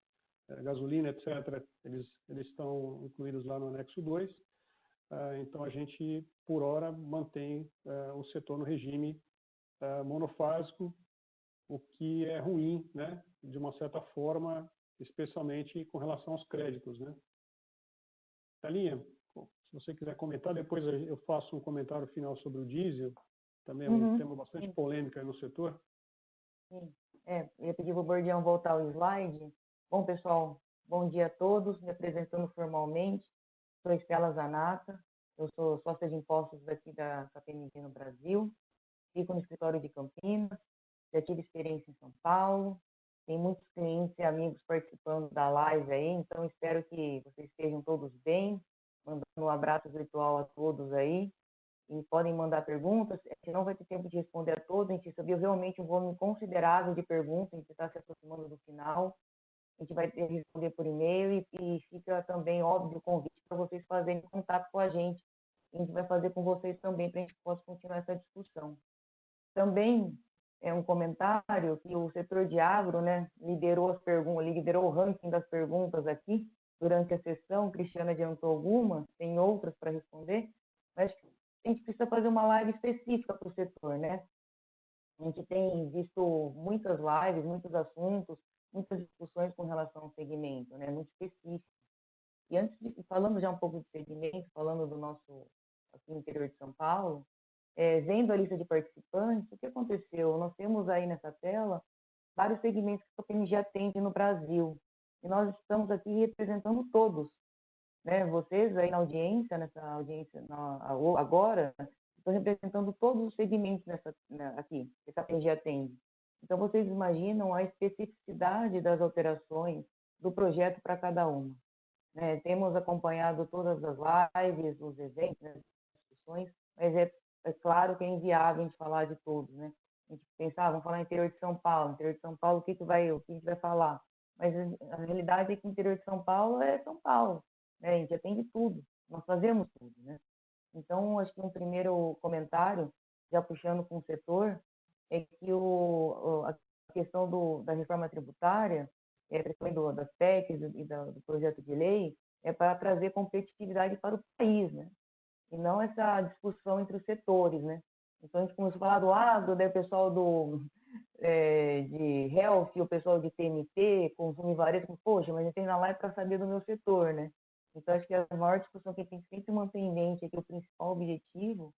A: gasolina, etc., eles estão incluídos lá no anexo 2. Então, a gente, por hora, mantém o setor no regime monofásico, o que é ruim, né, de uma certa forma, especialmente com relação aos créditos, né. Thalinha, se você quiser comentar, depois eu faço um comentário final sobre o diesel, também é um tema bastante polêmico aí no setor.
C: Sim. Eu ia pedir para o Bordião voltar ao slide. Bom, pessoal, bom dia a todos, me apresentando formalmente, sou Estela Zanata, eu sou sócia de impostos daqui da KPMG no Brasil, fico no escritório de Campinas, já tive experiência em São Paulo, tem muitos clientes e amigos participando da live aí, então espero que vocês estejam todos bem, mandando um abraço virtual a todos aí, e podem mandar perguntas, a gente não vai ter tempo de responder a todos, a gente recebeu realmente um volume considerável de perguntas, a gente está se aproximando do final, a gente vai ter que responder por e-mail e fica também óbvio o convite para vocês fazerem contato com a gente vai fazer com vocês também para a gente possa continuar essa discussão. Também é um comentário que o setor de agro, né, liderou o ranking das perguntas aqui durante a sessão. Cristiana adiantou algumas, tem outras para responder, mas a gente precisa fazer uma live específica para o setor, né? A gente tem visto muitas lives, muitos assuntos, muitas discussões com relação ao segmento, né, muito específico. E antes de falando já um pouco de segmento, falando do nosso aqui no interior de São Paulo, vendo a lista de participantes, o que aconteceu? Nós temos aí nessa tela vários segmentos que a KPMG atende no Brasil. E nós estamos aqui representando todos, né? Vocês aí nessa audiência agora, estão representando todos os segmentos aqui que a KPMG atende. Então, vocês imaginam a especificidade das alterações do projeto para cada uma. Temos acompanhado todas as lives, os eventos, né, as discussões, mas é claro que é inviável a gente falar de todos, né? A gente pensava, vamos falar interior de São Paulo, o que a gente vai falar? Mas a realidade é que o interior de São Paulo é São Paulo, né? A gente atende tudo, nós fazemos tudo, né? Então, acho que um primeiro comentário, já puxando com o setor, é que a questão da reforma tributária, principalmente das PECs e do projeto de lei, é para trazer competitividade para o país, né? E não essa discussão entre os setores, né? Então, a gente começou a falar do agro, daí o pessoal de health, o pessoal de TMT, consumo e varejo, poxa, mas a gente tem na live para saber do meu setor, né? Então, acho que a maior discussão que a gente tem que sempre manter em mente é que o principal objetivo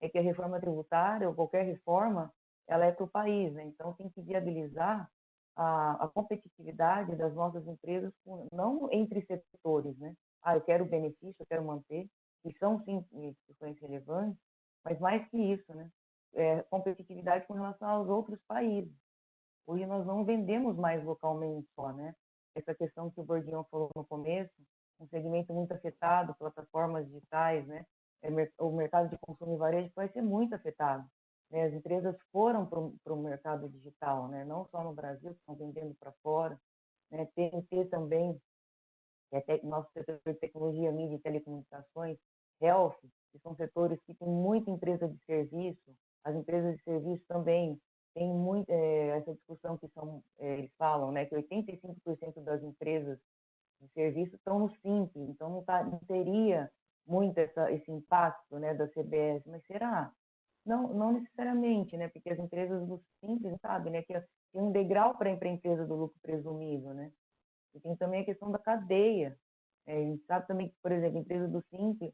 C: é que a reforma tributária, ou qualquer reforma, ela é para o país, né? Então, tem que viabilizar a competitividade das nossas empresas, não entre setores, né? Eu quero benefício, eu quero manter, e são, sim, discussões relevantes, mas mais que isso, né? Competitividade com relação aos outros países. Hoje nós não vendemos mais localmente só, né? Essa questão que o Bordião falou no começo, um segmento muito afetado, plataformas digitais, né? O mercado de consumo e varejo vai ser muito afetado, né? As empresas foram para o mercado digital, né? Não só no Brasil, estão vendendo para fora, né? TNT também, nosso setor de tecnologia, mídia e telecomunicações, health, que são setores que têm muita empresa de serviço. As empresas de serviço também têm muito essa discussão que eles falam, né, que 85% das empresas de serviço estão no Simples, então não teria muito esse impacto, né, da CBS, mas será? Não necessariamente, né, porque as empresas do Simples, sabe, né, que tem um degrau para a empresa do lucro presumido, né? E tem também a questão da cadeia. A gente sabe também que, por exemplo, a empresa do Simples,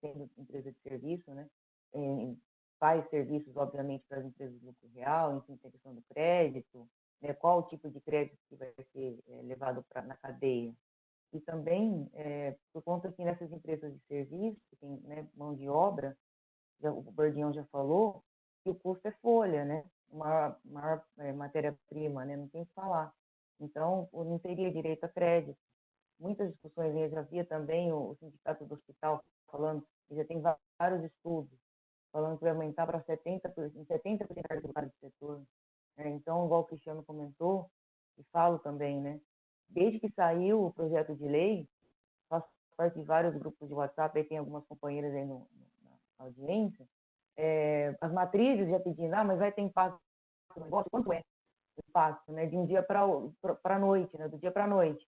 C: sendo empresa de serviço, né, faz serviços, obviamente, para as empresas de lucro real, enfim, tem a questão do crédito, né, qual o tipo de crédito que vai ser levado na cadeia. E também, por conta que nessas empresas de serviço, que tem, né, mão de obra, o Bordião já falou, que o custo é Não tem o que falar. Então, não teria direito a crédito. Muitas discussões, eu já via também o sindicato do hospital falando, que já tem vários estudos, falando que vai aumentar para 70% a carga do setor. Então, igual o Cristiano comentou, e falo também, né? Desde que saiu o projeto de lei, faço parte de vários grupos de WhatsApp, aí tem algumas companheiras aí na audiência, as matrizes já pedindo, mas vai ter impacto no negócio? Quanto é o impacto, né? De um dia para a noite, né? Do dia para a noite.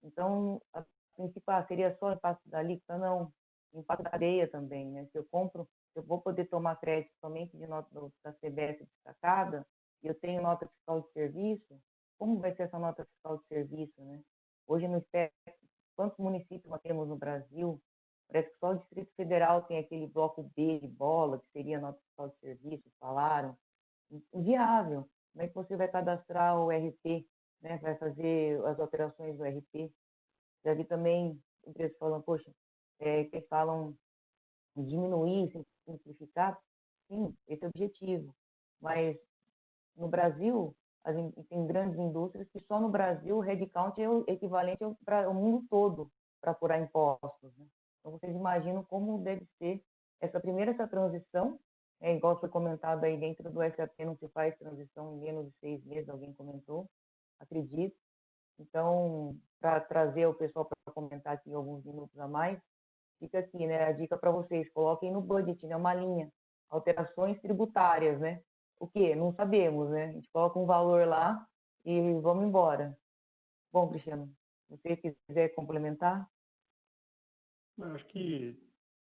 C: Então, a princípio, seria só o impacto da alíquota? Não, impacto da cadeia também, né? Se eu vou poder tomar crédito somente de nota da CBS destacada, e eu tenho nota fiscal de serviço, como vai ser essa nota fiscal de serviço, né? Hoje, no espectro, quantos municípios nós temos no Brasil? Parece que só o Distrito Federal tem aquele bloco B de bola, que seria a nota fiscal de serviço, falaram. Inviável. Como é que você vai cadastrar o RP, né? Vai fazer as operações do RP? Já vi também empresas falando, poxa, que falam diminuir, simplificar. Sim, esse é o objetivo. Mas no Brasil, tem grandes indústrias que só no Brasil o headcount é o equivalente para o mundo todo para apurar impostos, né? Então, vocês imaginam como deve ser essa transição, igual foi comentado aí dentro do SAP, não se faz transição em menos de 6 meses, alguém comentou, acredito. Então, para trazer o pessoal para comentar aqui alguns minutos a mais, fica aqui, né, a dica para vocês, coloquem no budget, né, uma linha, alterações tributárias, né? O quê? Não sabemos, né? A gente coloca um valor lá e vamos embora. Bom, Cristiano, se você quiser complementar.
A: Eu acho que,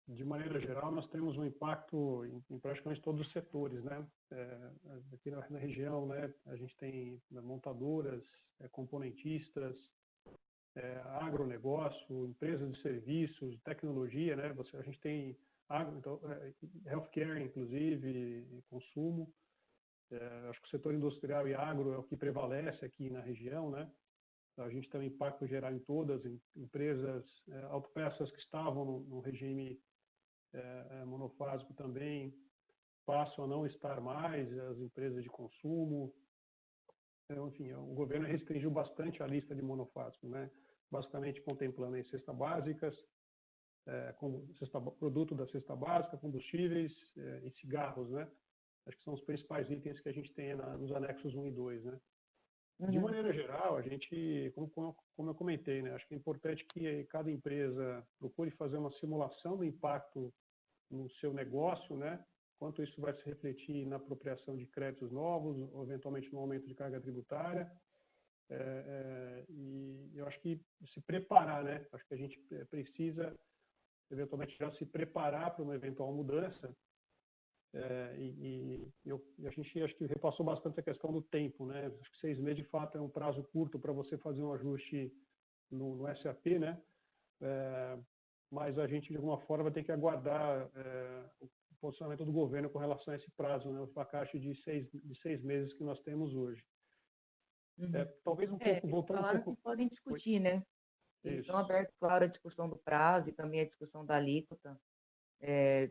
A: de maneira geral, nós temos um impacto em praticamente todos os setores, né? Aqui na região, né, a gente tem montadoras, componentistas, agronegócio, empresas de serviços, de tecnologia, né? A gente tem então, healthcare, inclusive, e consumo. Acho que o setor industrial e agro é o que prevalece aqui na região, né? A gente tem um impacto geral em todas, empresas, autopeças que estavam no regime monofásico também passam a não estar mais, as empresas de consumo. Então, enfim, o governo restringiu bastante a lista de monofásicos, né? Basicamente contemplando aí cesta básicas, produto da cesta básica, combustíveis e cigarros, né? Acho que são os principais itens que a gente tem nos anexos 1 e 2, né? De maneira geral, a gente, como eu comentei, né, acho que é importante que cada empresa procure fazer uma simulação do impacto no seu negócio, né, quanto isso vai se refletir na apropriação de créditos novos, ou eventualmente no aumento de carga tributária. E eu acho que se preparar, né, acho que a gente precisa, eventualmente, já se preparar para uma eventual mudança. A gente acho que repassou bastante a questão do tempo, né? Acho que 6 meses de fato é um prazo curto para você fazer um ajuste no SAP, né? Mas a gente de alguma forma vai ter que aguardar o posicionamento do governo com relação a esse prazo, né? O pacote de 6 meses que nós temos hoje. Talvez um pouco voltando
C: um pouco. Que podem discutir, né? Eles estão abertos, claro, a discussão do prazo e também a discussão da alíquota.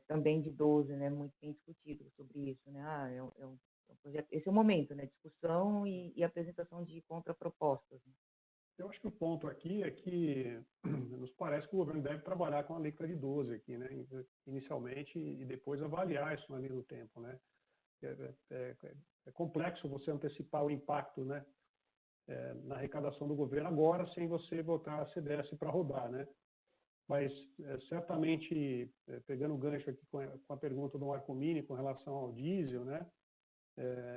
C: Também de 12, né? Muito bem discutido sobre isso, né? Um projeto, esse é o momento, né? Discussão e apresentação de contrapropostas. Né?
A: Eu acho que o ponto aqui é que nos parece que o governo deve trabalhar com a alíquota de 12 aqui, né? Inicialmente, e depois avaliar isso na linha do tempo, né? É complexo você antecipar o impacto, né? Na arrecadação do governo agora, sem você botar a CDS para rodar, né? Mas, certamente, pegando o gancho aqui com a pergunta do Marco Mini com relação ao diesel, né,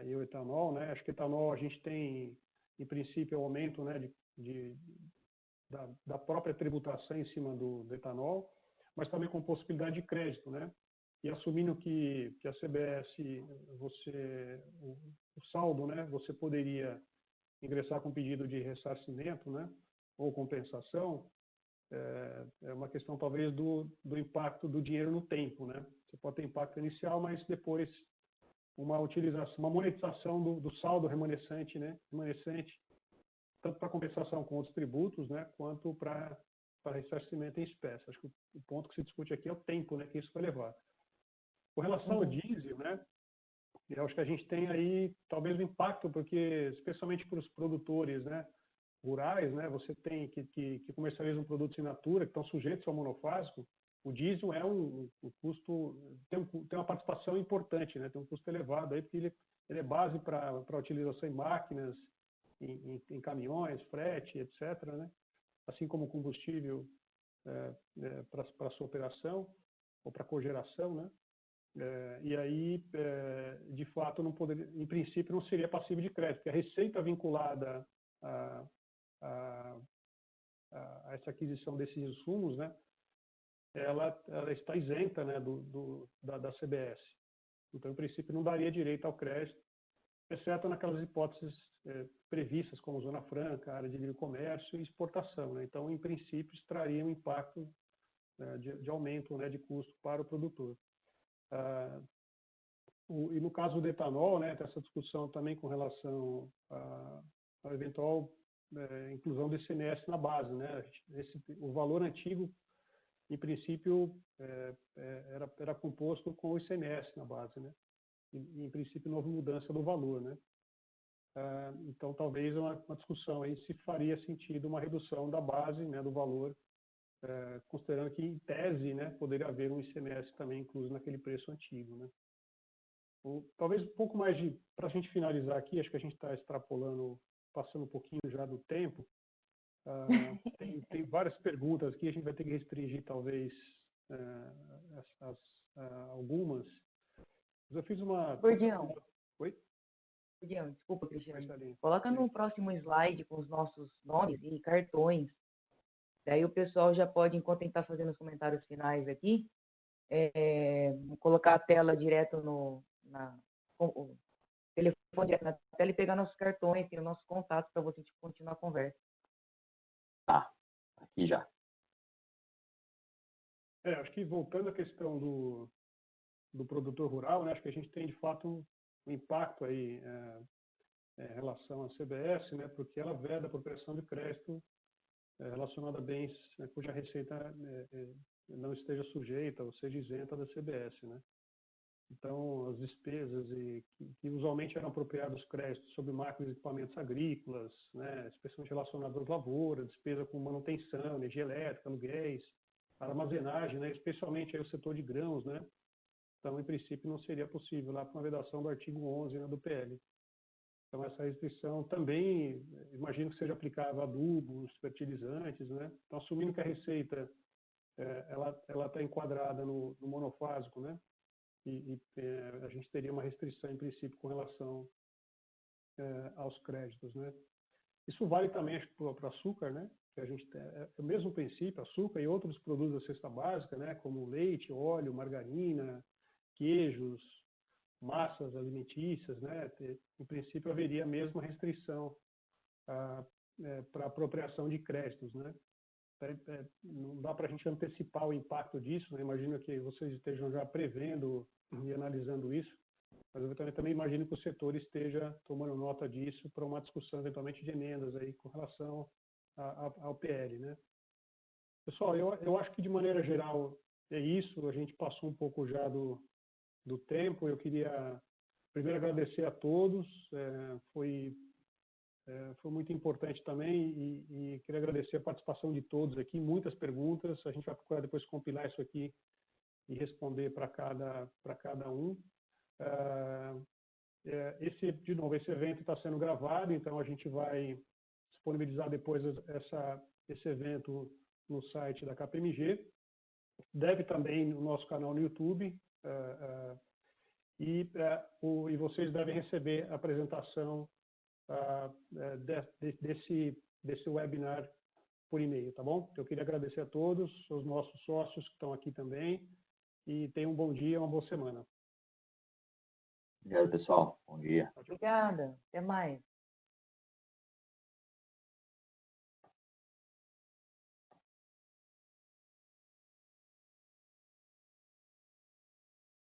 A: e o etanol, né, acho que etanol a gente tem, em princípio, o aumento, né, da própria tributação em cima do etanol, mas também com possibilidade de crédito, né, e assumindo que a CBS, o saldo, né, você poderia ingressar com pedido de ressarcimento, né, ou compensação. É uma questão talvez do impacto do dinheiro no tempo, né? Você pode ter impacto inicial, mas depois uma monetização do saldo remanescente, né? Tanto para compensação com outros tributos, né? Quanto para ressarcimento em espécie. Acho que o ponto que se discute aqui é o tempo, né? Que isso vai levar. Com relação ao diesel, né? E eu acho que a gente tem aí talvez um impacto, porque especialmente para os produtores, né, rurais, né, você tem que comercializam produtos in natura, que estão sujeitos ao monofásico. O diesel é um custo, tem uma participação importante, né, tem um custo elevado aí, porque ele é base para a utilização em máquinas, em caminhões, frete, etc., né, assim como combustível para a sua operação ou para cogeração, né. E aí, de fato, não poderia, em princípio, não seria passível de crédito, porque a receita vinculada a essa aquisição desses insumos, né, ela está isenta, né, da CBS. Então, em princípio, não daria direito ao crédito, exceto naquelas hipóteses previstas, como zona franca, área de livre comércio e exportação, né. Então, em princípio, isso traria um impacto de aumento, né, de custo para o produtor. E no caso do etanol, né, tem essa discussão também com relação à eventual inclusão do ICMS na base, né? O valor antigo, em princípio, era composto com o ICMS na base, né? E em princípio, não houve mudança do valor, né? Então, talvez uma discussão aí se faria sentido uma redução da base, né, do valor, considerando que, em tese, né, poderia haver um ICMS também incluso naquele preço antigo, né? Talvez um pouco mais para a gente finalizar aqui, acho que a gente está extrapolando, passando um pouquinho já do tempo. Tem várias perguntas aqui, a gente vai ter que restringir talvez algumas. Mas eu fiz uma...
C: Gordião.
A: Oi?
C: Gordião, desculpa, Cristiano. Coloca no próximo slide com os nossos nomes e cartões. Daí o pessoal já pode, enquanto a gente está fazendo os comentários finais aqui, colocar a tela direto o telefone direto na tela e pegar nossos cartões, tem o nosso contato para você continuar a conversa.
B: Tá, aqui já.
A: Acho que voltando à questão do produtor rural, né, acho que a gente tem de fato um impacto aí em relação à CBS, né, porque ela veda a apropriação de crédito relacionada a bens cuja receita não esteja sujeita ou seja isenta da CBS, né. Então, as despesas que usualmente eram apropriados créditos sobre máquinas e equipamentos agrícolas, né, especialmente relacionados às lavouras, despesa com manutenção, energia elétrica, aluguéis, armazenagem, né, especialmente aí o setor de grãos, né. Então, em princípio, não seria possível lá com a vedação do artigo 11, né, do PL. Então, essa restrição também, imagino que seja aplicável a adubos, fertilizantes, né. Então, assumindo que a receita ela está enquadrada no monofásico, né. A gente teria uma restrição, em princípio, com relação aos créditos, né? Isso vale também para o açúcar, né? Que a gente é o mesmo princípio, açúcar e outros produtos da cesta básica, né? Como leite, óleo, margarina, queijos, massas alimentícias, né? Em princípio, haveria a mesma restrição para apropriação de créditos, né? Não dá para a gente antecipar o impacto disso, né? Imagino que vocês estejam já prevendo e analisando isso, mas eu também imagino que o setor esteja tomando nota disso para uma discussão eventualmente de emendas aí com relação ao PL, né? Pessoal, eu acho que de maneira geral é isso, a gente passou um pouco já do tempo. Eu queria primeiro agradecer a todos, foi muito importante também e queria agradecer a participação de todos aqui, muitas perguntas. A gente vai procurar depois compilar isso aqui e responder para cada um. De novo, esse evento está sendo gravado, então a gente vai disponibilizar depois esse evento no site da KPMG. Deve também no nosso canal no YouTube. E vocês devem receber a apresentação desse webinar por e-mail, tá bom? Eu queria agradecer a todos, os nossos sócios que estão aqui também, e tenham um bom dia, uma boa semana.
B: Obrigado, pessoal. Bom dia.
C: Obrigada. Até mais.